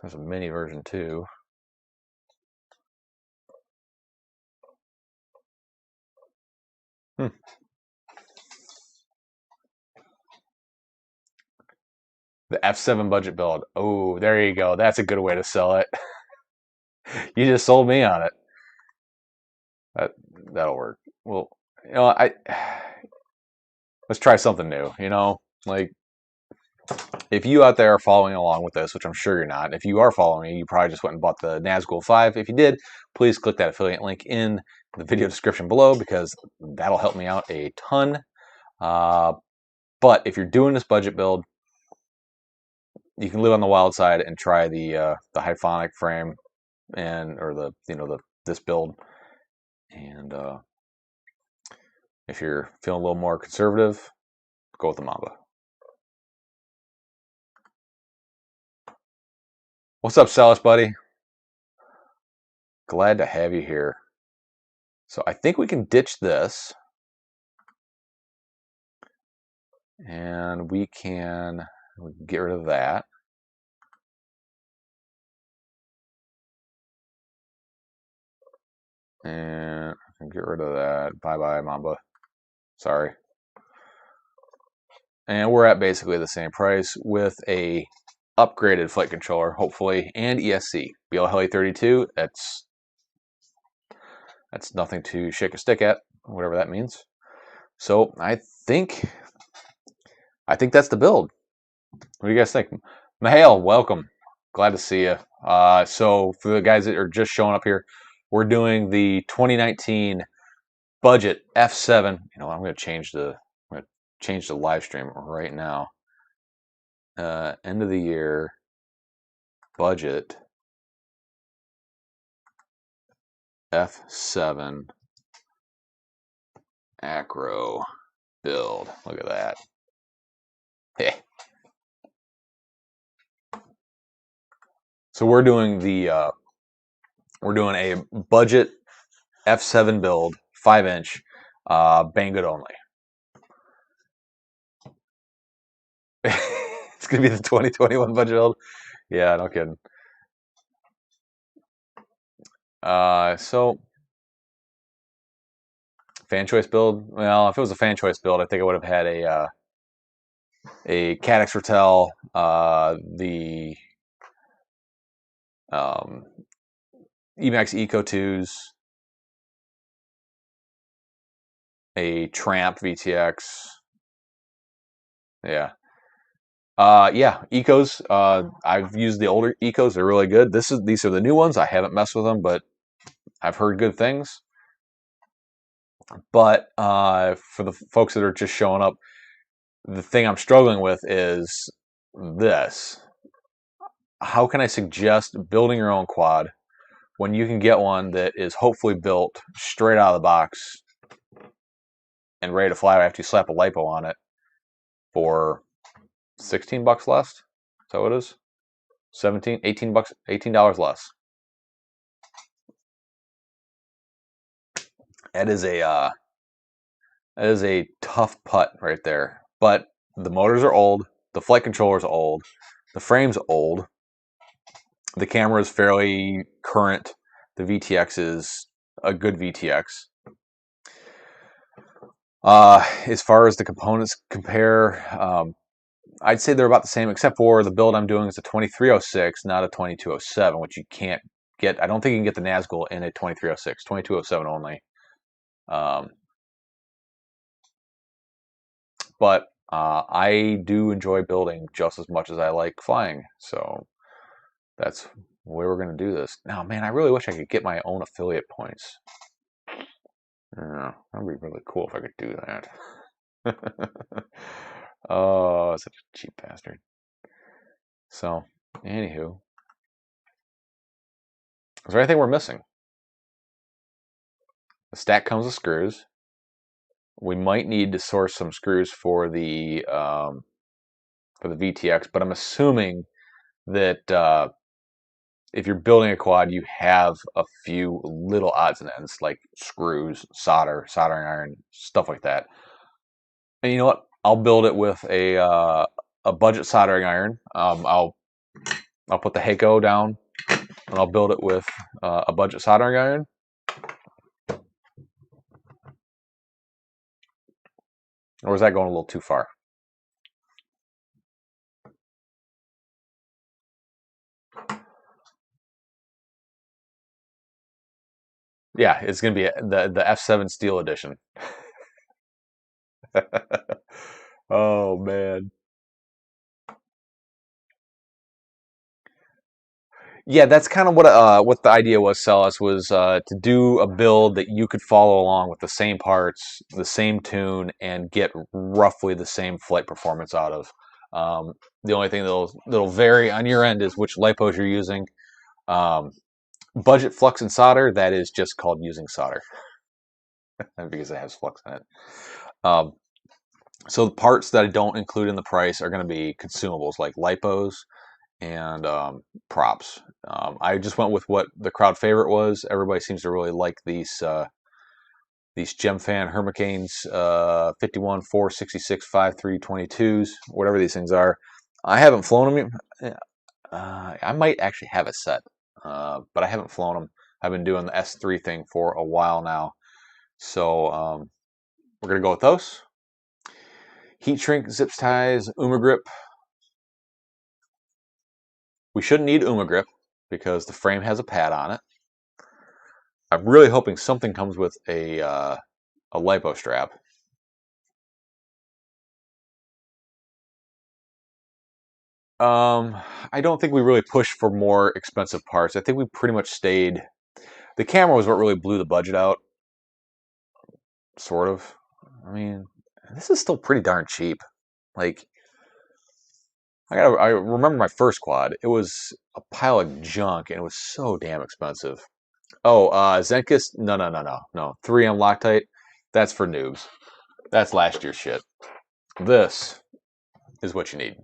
There's a mini version too. The F7 budget build. Oh, there you go. That's a good way to sell it. You just sold me on it. That'll work. Well, you know, let's try something new. You know, like if you out there are following along with this, which I'm sure you're not, if you are following me, you probably just went and bought the Nazgul 5. If you did, please click that affiliate link in the video description below because that'll help me out a ton. But if you're doing this budget build, you can live on the wild side and try the Hyphonic frame or this build. And if you're feeling a little more conservative, go with the Mamba. What's up, Celis, buddy? Glad to have you here. So I think we can ditch this. And we can get rid of that. And get rid of that. Bye-bye, Mamba. Sorry. And we're at basically the same price with a upgraded flight controller, hopefully, and ESC. BL32, that's nothing to shake a stick at, whatever that means. So I think that's the build. What do you guys think? Mahale, welcome. Glad to see you. So for the guys that are just showing up here, we're doing the 2019 budget F7. You know, I'm going to change the live stream right now. End of the year budget F7 acro build. Look at that. Hey. So we're doing a budget F7 build, 5-inch, Banggood only. It's gonna be the 2021 budget build. Yeah, no kidding. So fan choice build. Well, if it was a fan choice build, I think I would have had a Caddx Ratel, the Emax Eco 2s, a Tramp VTX. Yeah. Yeah, Ecos. I've used the older Ecos. They're really good. These are the new ones. I haven't messed with them, but I've heard good things. But for the folks that are just showing up, the thing I'm struggling with is this. How can I suggest building your own quad when you can get one that is hopefully built straight out of the box and ready to fly after you slap a lipo on it for 16 bucks less? Is that what it is? 17, 18 bucks, $18 less. That is a tough putt right there. But the motors are old, the flight controller's old, the frame's old, the camera is fairly current. The VTX is a good VTX. As far as the components compare, I'd say they're about the same, except for the build I'm doing is a 2306, not a 2207, which you can't get. I don't think you can get the Nazgul in a 2306, 2207 only. But I do enjoy building just as much as I like flying, so that's where we're going to do this. Now, man, I really wish I could get my own affiliate points. That would be really cool if I could do that. Oh, such a cheap bastard. So, anywho, is there anything we're missing? The stack comes with screws. We might need to source some screws for the VTX, but I'm assuming that if you're building a quad, you have a few little odds and ends like screws, soldering iron, stuff like that. And you know what? I'll build it with a budget soldering iron. I'll put the Hangout down, and I'll build it with a budget soldering iron. Or is that going a little too far? Yeah, it's going to be the F7 Steel Edition. Oh, man. Yeah, that's kind of what the idea was, Celis, was to do a build that you could follow along with the same parts, the same tune, and get roughly the same flight performance out of. The only thing that'll vary on your end is which lipos you're using. Budget flux and solder, that is just called using solder because it has flux in it. So the parts that I don't include in the price are going to be consumables like lipos and props. I just went with what the crowd favorite was. Everybody seems to really like these Gemfan Hermicanes 51, 466, 5322s, whatever these things are. I haven't flown them. I might actually have a set, but I haven't flown them. I've been doing the S3 thing for a while now. So we're going to go with those. Heat shrink, zips ties, Uma grip. We shouldn't need Uma grip because the frame has a pad on it. I'm really hoping something comes with a lipo strap. I don't think we really pushed for more expensive parts. I think we pretty much stayed. The camera was what really blew the budget out, sort of. I mean, this is still pretty darn cheap. Like, I remember my first quad. It was a pile of junk, and it was so damn expensive. Oh, Zenkus? No. 3M Loctite. That's for noobs. That's last year's shit. This is what you need.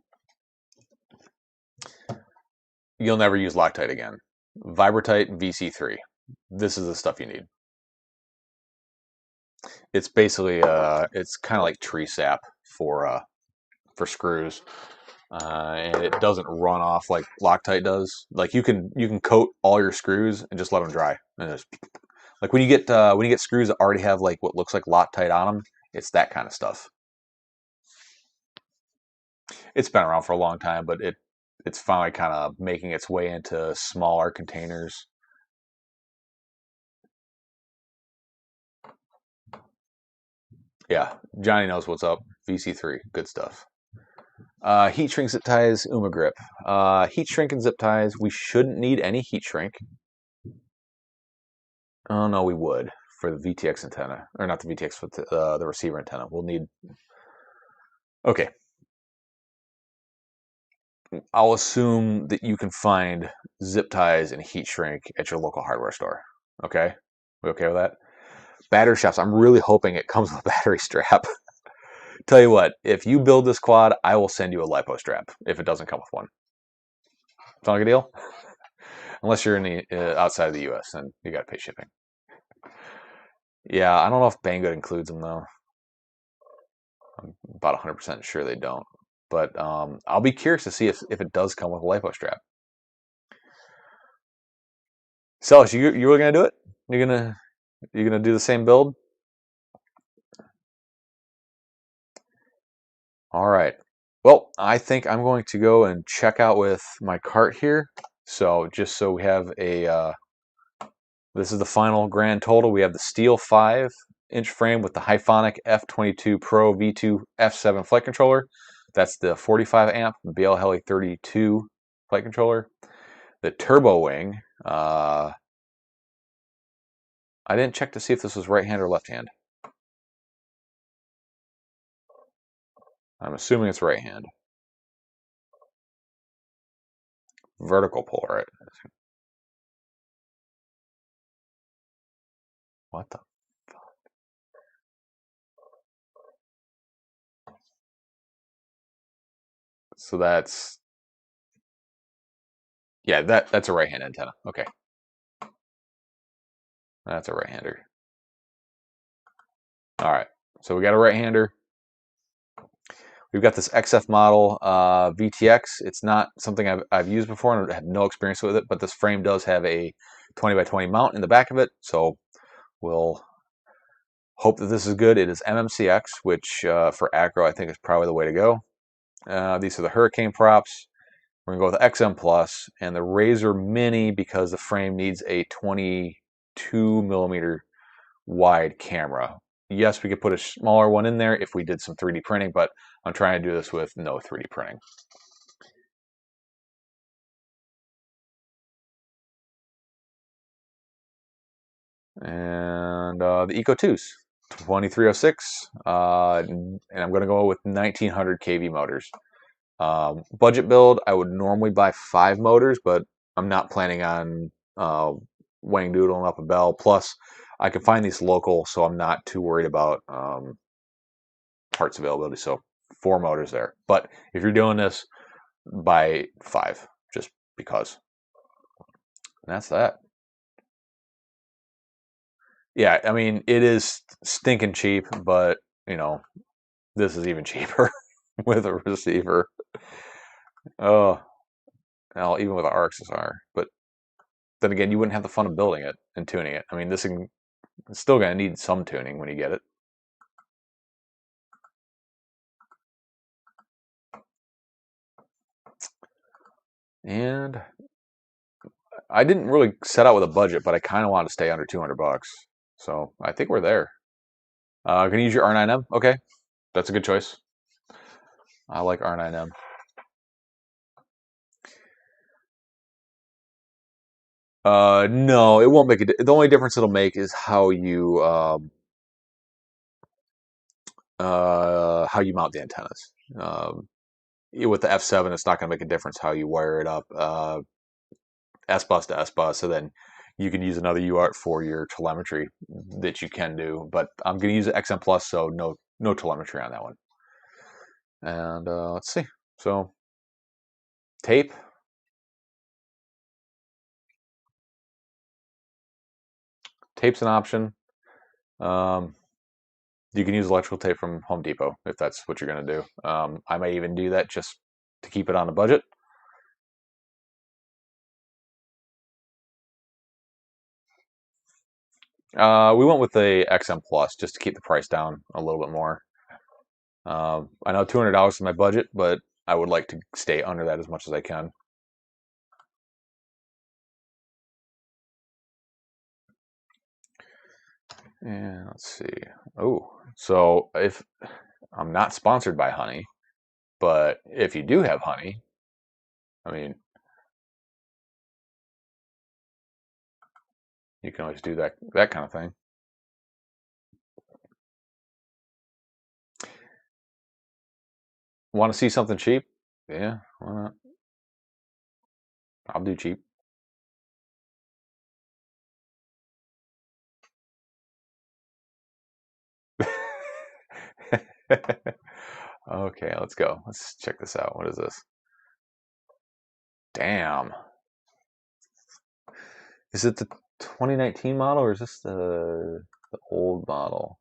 You'll never use Loctite again. Vibratite VC3. This is the stuff you need. It's basically it's kind of like tree sap for screws, and it doesn't run off like Loctite does. Like you can coat all your screws and just let them dry, and just like when you get screws that already have like what looks like Loctite on them, it's that kind of stuff. It's been around for a long time, but it's finally kind of making its way into smaller containers. Yeah, Johnny knows what's up. VC3, good stuff. Heat shrink zip ties, Uma grip. Heat shrink and zip ties. We shouldn't need any heat shrink. Oh no, we would for the VTX antenna, or not the VTX, but the receiver antenna. We'll need. Okay, I'll assume that you can find zip ties and heat shrink at your local hardware store. Okay, we okay with that? Battery straps. I'm really hoping it comes with a battery strap. Tell you what, if you build this quad, I will send you a lipo strap if it doesn't come with one. Sound like a deal? Unless you're in the outside of the U.S. and you got to pay shipping. Yeah, I don't know if Banggood includes them though. I'm about 100% sure they don't. But I'll be curious to see if it does come with a lipo strap. Celis, you were gonna do it? You're gonna do the same build? All right. Well, I think I'm going to go and check out with my cart here. So just so we have a, this is the final grand total. We have the steel 5-inch frame with the Hyphonic F22 Pro V2 F7 flight controller. That's the 45 amp BL Heli 32 flight controller. The turbo wing. I didn't check to see if this was right hand or left hand. I'm assuming it's right hand. Vertical pull, right? What the fuck? So that's, yeah, that's a right hand antenna. Okay. That's a right hander. All right. So we got a right hander. We've got this XF model VTX. It's not something I've used before and I have no experience with it, but this frame does have a 20 by 20 mount in the back of it. So we'll hope that this is good. It is MMCX, which for acro I think is probably the way to go. These are the Hurricane props. We're going to go with XM Plus and the Razor Mini because the frame needs a 22 millimeter wide camera. Yes, we could put a smaller one in there if we did some 3D printing, but I'm trying to do this with no 3D printing. And the Eco 2s, 2306, and I'm going to go with 1900 kV motors. Budget build, I would normally buy 5 motors, but I'm not planning on wang doodling up a bell. Plus, I can find these local, so I'm not too worried about parts availability. So 4 motors there. But if you're doing this, buy 5, just because. And that's that. Yeah, I mean, it is stinking cheap, but, you know, this is even cheaper with a receiver. Oh, well, even with the ARCs are. But then again, you wouldn't have the fun of building it and tuning it. I mean, this is still going to need some tuning when you get it. And I didn't really set out with a budget, but I kind of want to stay under 200 bucks. So I think we're there. Gonna use your R9M? Okay, that's a good choice. I like R9M. No, it won't make it. The only difference it'll make is how you mount the antennas. With the F7, it's not going to make a difference how you wire it up. S bus to S bus, so then you can use another UART for your telemetry that you can do. But I'm going to use the XM Plus, so no telemetry on that one. And let's see. So tape. Tape's an option. You can use electrical tape from Home Depot if that's what you're going to do. I may even do that just to keep it on a budget. We went with the XM Plus just to keep the price down a little bit more. I know $200 is my budget, but I would like to stay under that as much as I can. And let's see. Oh, so if I'm not sponsored by Honey, but if you do have Honey, I mean, you can always do that kind of thing. Want to see something cheap? Yeah, why not? I'll do cheap. Okay, let's go. Let's check this out. What is this? Damn. Is it the 2019 model or is this the old model?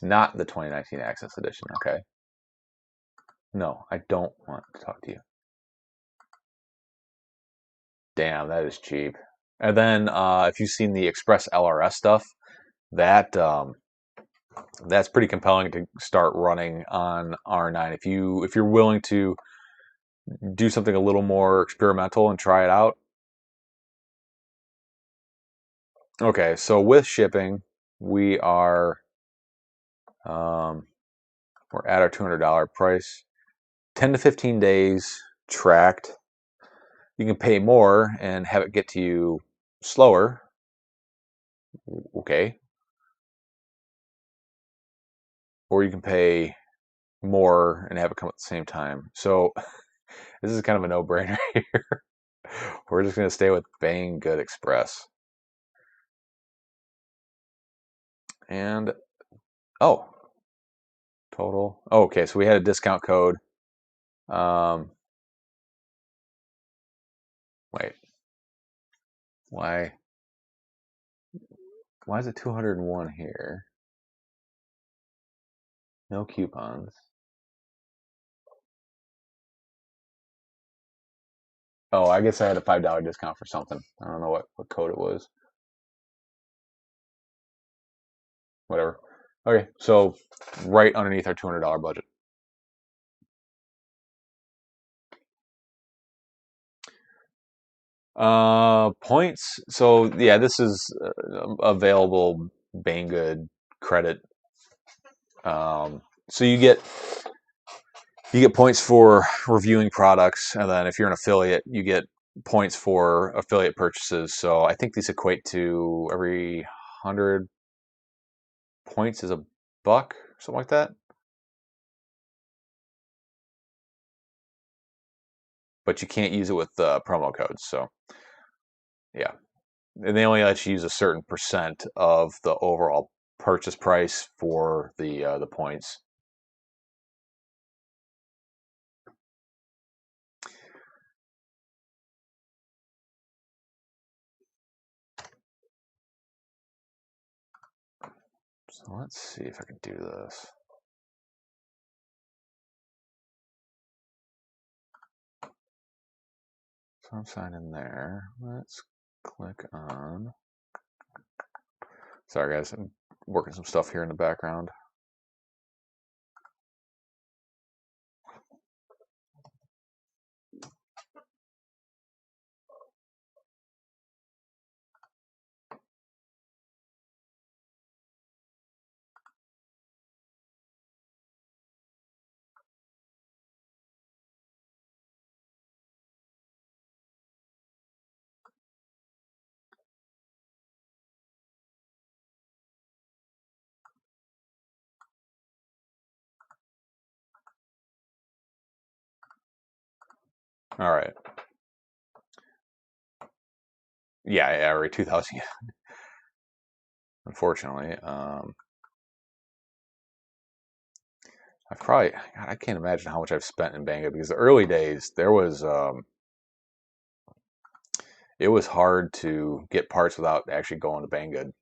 Not the 2019 Access Edition, okay. No, I don't want to talk to you. Damn, that is cheap. And then if you've seen the Express LRS stuff, that that's pretty compelling to start running on R9. If you're willing to do something a little more experimental and try it out. Okay, so with shipping, we are we're at our $200 price. 10 to 15 days tracked. You can pay more and have it get to you slower. Okay. Or you can pay more and have it come at the same time. So this is kind of a no-brainer here. We're just going to stay with Banggood Express. And, oh, total. Oh, okay, so we had a discount code. Wait. Why is it 201 here? No coupons. Oh, I guess I had a $5 discount for something. I don't know what code it was. Whatever. Okay, so right underneath our $200 budget. Points. So yeah, this is available Banggood credit. So you get points for reviewing products, and then if you're an affiliate, you get points for affiliate purchases. So I think these equate to every 100 points is a buck, something like that. But you can't use it with promo codes. So yeah, and they only let you use a certain percent of the overall purchase price for the points. So let's see if I can do this. So I'm signed in there. Let's click on. Sorry guys, I'm working some stuff here in the background. All right. Yeah, right. 2,000. Unfortunately, God, I can't imagine how much I've spent in Banggood because the early days there was it was hard to get parts without actually going to Banggood.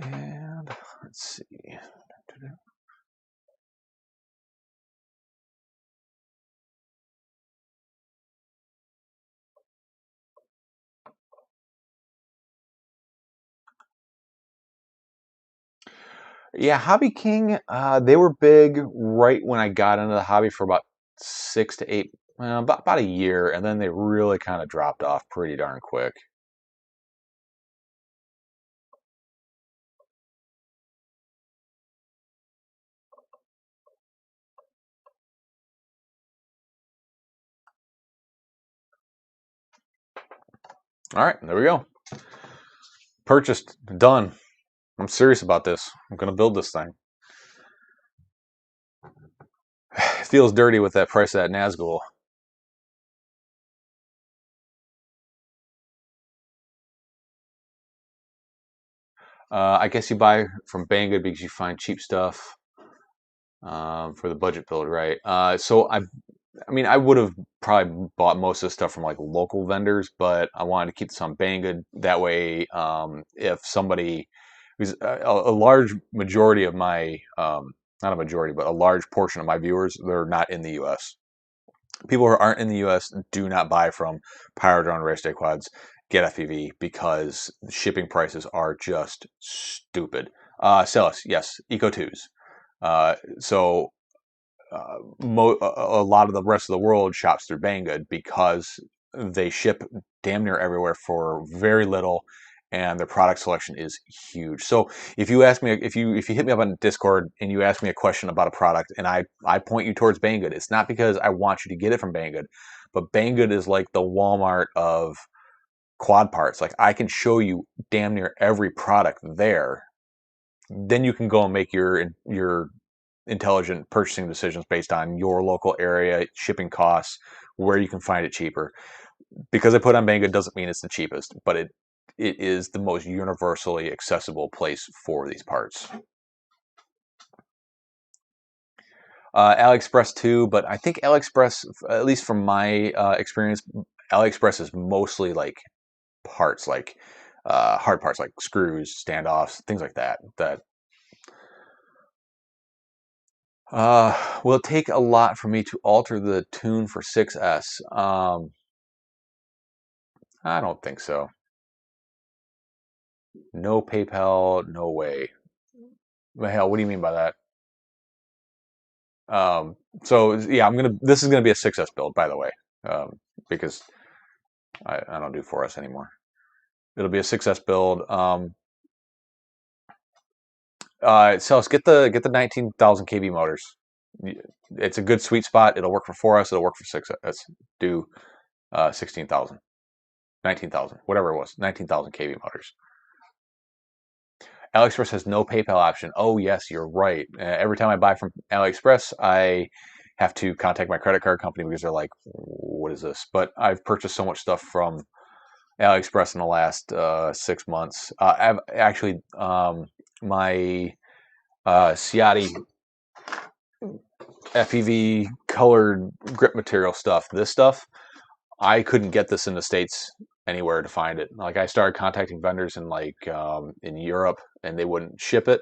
And let's see. Yeah, Hobby King, they were big right when I got into the hobby for about 6 to 8, about a year, and then they really kind of dropped off pretty darn quick. All right, there we go. Purchased, done. I'm serious about this. I'm gonna build this thing. It feels dirty with that price of that Nazgul. I guess you buy from Banggood because you find cheap stuff for the budget build, right? I mean, I would have probably bought most of the stuff from like local vendors, but I wanted to keep this on Banggood. That way, if somebody, because a large majority of my, not a majority, but a large portion of my viewers, they're not in the U.S. People who aren't in the U.S. do not buy from Pyro Drone Race Day Quads, Get FPV because shipping prices are just stupid. Celis, yes, Eco 2s. So a lot of the rest of the world shops through Banggood because they ship damn near everywhere for very little, and their product selection is huge. So if you ask me, if you hit me up on Discord and you ask me a question about a product, and I point you towards Banggood, it's not because I want you to get it from Banggood, but Banggood is like the Walmart of quad parts. Like I can show you damn near every product there. Then you can go and make your intelligent purchasing decisions based on your local area, shipping costs, where you can find it cheaper. Because I put on Banggood doesn't mean it's the cheapest, but it is the most universally accessible place for these parts. AliExpress too, but I think AliExpress, at least from my experience, AliExpress is mostly like parts, like hard parts, like screws, standoffs, things like that. Will it take a lot for me to alter the tune for 6S? I don't think so. No PayPal, no way. The hell, what do you mean by that? So yeah, this is gonna be a 6S build, by the way, because I don't do 4S anymore. It'll be a 6S build. So let's get the 19,000 kV motors. It's a good sweet spot. It'll work for 4S. It'll work for 6S. Let's do 16,000, 19,000, whatever it was, 19,000 kV motors. AliExpress has no PayPal option. Oh, yes, you're right. Every time I buy from AliExpress, I have to contact my credit card company because they're like, what is this? But I've purchased so much stuff from AliExpress in the last 6 months. I've actually, my Ciati FEV colored grip material stuff, this stuff, I couldn't get this in the States anywhere to find it. Like I started contacting vendors in Europe and they wouldn't ship it.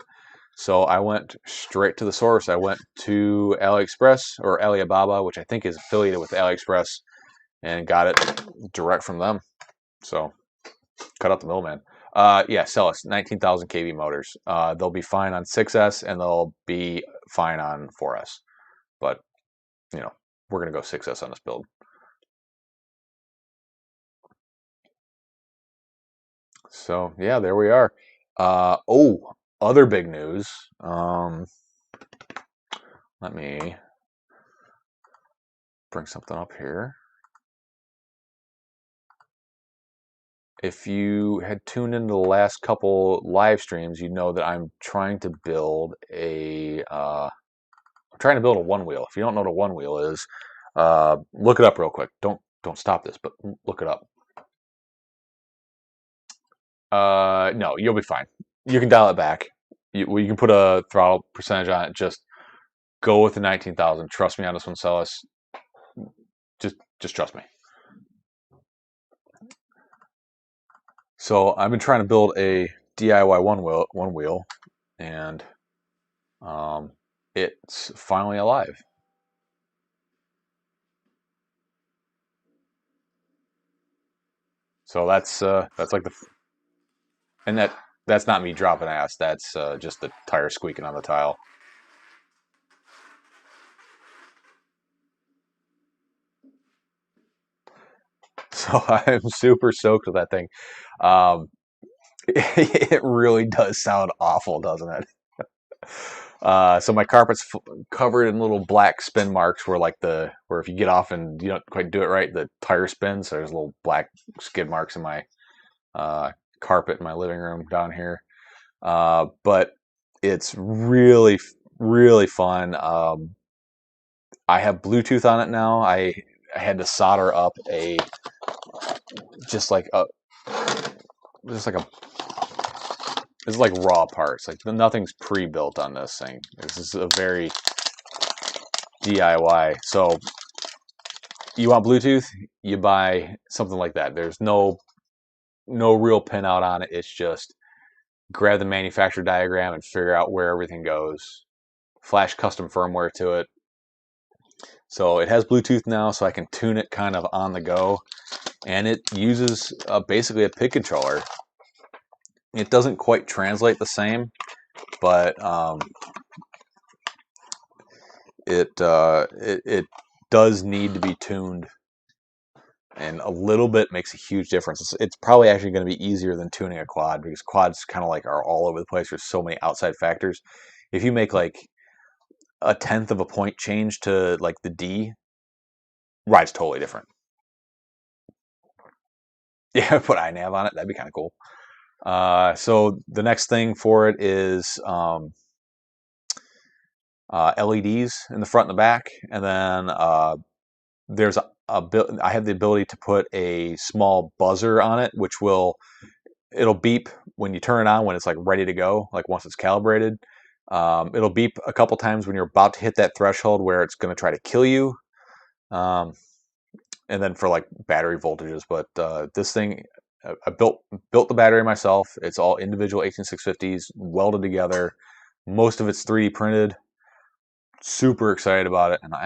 So I went straight to the source. I went to AliExpress or Alibaba, which I think is affiliated with AliExpress, and got it direct from them. So cut out the middleman. Yeah, Celis, 19,000 kV motors. They'll be fine on 6S and they'll be fine on 4S. But, we're going to go 6S on this build. So, yeah, there we are. Other big news. Let me bring something up here. if you had tuned into the last couple live streams, you know that I'm trying to build a one wheel. If you don't know what a one wheel is, look it up real quick. Don't stop this, but look it up. No, you'll be fine. You can dial it back. You can put a throttle percentage on it. Just go with the 19,000. Trust me on this one, Celis. Just trust me. So I've been trying to build a DIY one wheel, and it's finally alive. So that's like and that's not me dropping ass. That's just the tire squeaking on the tile. So I'm super stoked with that thing. It really does sound awful, doesn't it? So my carpet's covered in little black spin marks where if you get off and you don't quite do it right, the tire spins. So there's little black skid marks in my carpet in my living room down here. But it's really, really fun. I have Bluetooth on it now. I had to solder up just like a it's like raw parts. Like nothing's pre-built on this thing. This is a very DIY. So you want Bluetooth, you buy something like that. There's no real pinout on it. It's just grab the manufacturer diagram and figure out where everything goes. Flash custom firmware to it. So it has Bluetooth now, so I can tune it kind of on the go. And it uses basically a PID controller. It doesn't quite translate the same, but it does need to be tuned, and a little bit makes a huge difference. It's probably actually going to be easier than tuning a quad, because quads kind of like are all over the place. There's so many outside factors. If you make like a 1/10 of a point change to like the D, ride's totally different. Yeah, put iNav on it. That'd be kind of cool. So the next thing for it is LEDs in the front and the back, and then there's I have the ability to put a small buzzer on it, which it'll beep when you turn it on when it's like ready to go, like once it's calibrated. It'll beep a couple times when you're about to hit that threshold where it's going to try to kill you, and then for like battery voltages. But this thing, I built the battery myself. It's all individual 18650s welded together. Most of it's 3D printed. Super excited about it, and I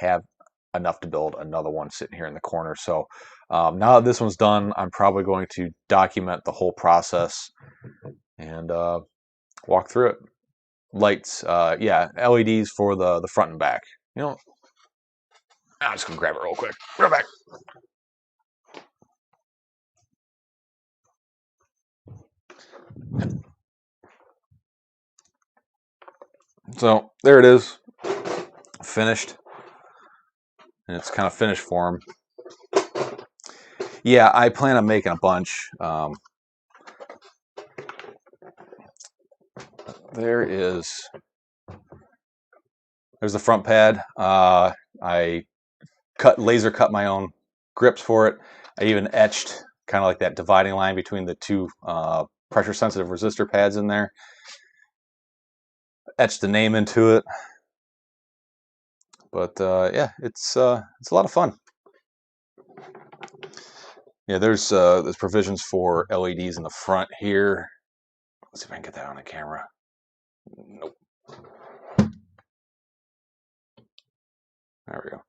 have enough to build another one sitting here in the corner. So now that this one's done, I'm probably going to document the whole process and walk through it. Lights, yeah, LEDs for the front and back. You know, I'm just gonna grab it real quick. Right back. So there it is, finished, and it's kind of finished form. Yeah, I plan on making a bunch. There's the front pad. I laser cut my own grips for it. I even etched kind of like that dividing line between the two pressure sensitive resistor pads in there. Etched the name into it. But yeah, it's a lot of fun. Yeah, there's provisions for LEDs in the front here. Let's see if I can get that on the camera. Nope. There we go.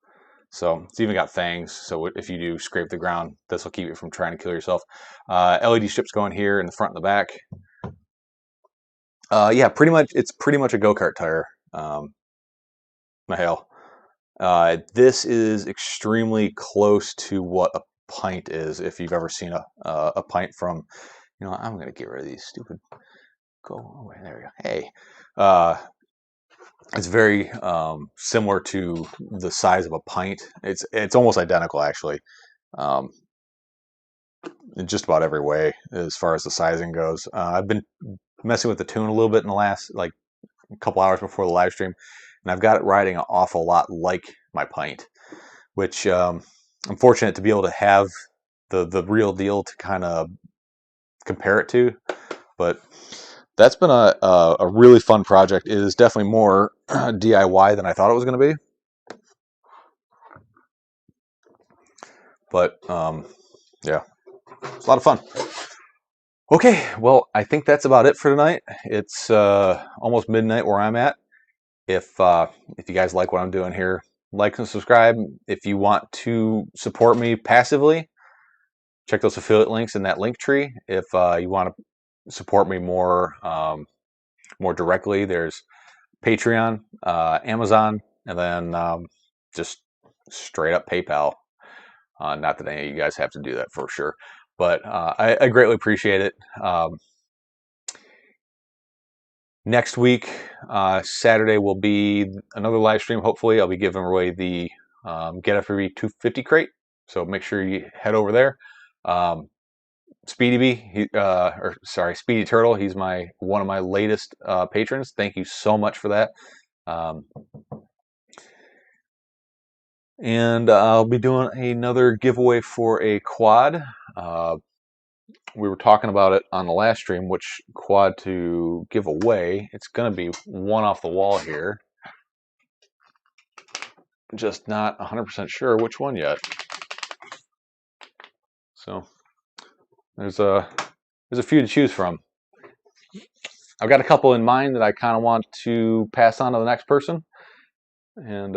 So it's even got fangs. So if you do scrape the ground, this will keep you from trying to kill yourself. LED strips going here in the front and the back. Yeah, it's pretty much a go-kart tire. Mahale. This is extremely close to what a pint is, if you've ever seen a pint from, I'm going to get rid of these stupid, go away, there we go. Hey, it's very similar to the size of a pint. It's almost identical, actually. in just about every way as far as the sizing goes. I've been messing with the tune a little bit in the last like a couple hours before the live stream, and I've got it riding an awful lot like my pint, which I'm fortunate to be able to have the real deal to kind of compare it to. But that's been a really fun project. It is definitely more DIY than I thought it was going to be. But yeah, it's a lot of fun. Okay, well, I think that's about it for tonight. It's almost midnight where I'm at. If you guys like what I'm doing here, like and subscribe. If you want to support me passively, check those affiliate links in that link tree. If you want to support me more more directly, there's Patreon, Amazon, and then just straight up PayPal. Not that any of you guys have to do that for sure, but I greatly appreciate it. Next week, Saturday, will be another live stream. Hopefully, I'll be giving away the BetaFPV 250 crate, so make sure you head over there. Speedy Turtle. He's one of my latest patrons. Thank you so much for that. And I'll be doing another giveaway for a quad. We were talking about it on the last stream, which quad to give away. It's going to be one off the wall here. Just not 100% sure which one yet. So there's a few to choose from. I've got a couple in mind that I kind of want to pass on to the next person, and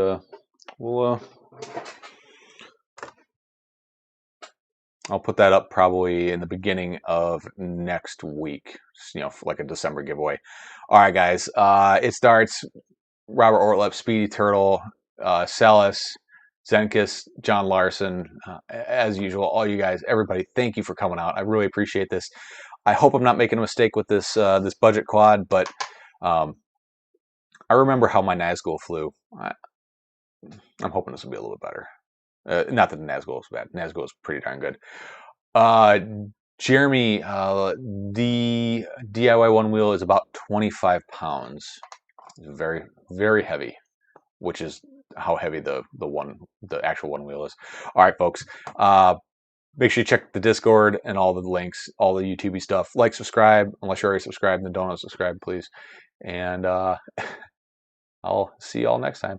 I'll put that up probably in the beginning of next week, you know, for like a December giveaway. All right, guys, it starts. Robert Ortlep, Speedy Turtle, Celis, Zenkis, John Larson, as usual, all you guys, everybody, thank you for coming out. I really appreciate this. I hope I'm not making a mistake with this this budget quad, but I remember how my Nazgul flew. I'm hoping this will be a little bit better. Not that the Nazgul is bad. Nazgul is pretty darn good. Jeremy, the DIY one wheel is about 25 pounds. Very, very heavy, which is how heavy the actual one wheel is. All right, folks. Make sure you check the Discord and all the links, all the YouTube stuff. Like, subscribe. Unless you're already subscribed, then don't unsubscribe, please. And I'll see you all next time.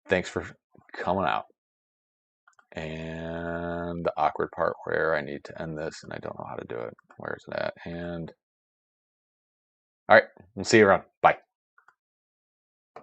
Thanks for coming out. And the awkward part where I need to end this, and I don't know how to do it. Where is it at? And all right, we'll see you around. Bye.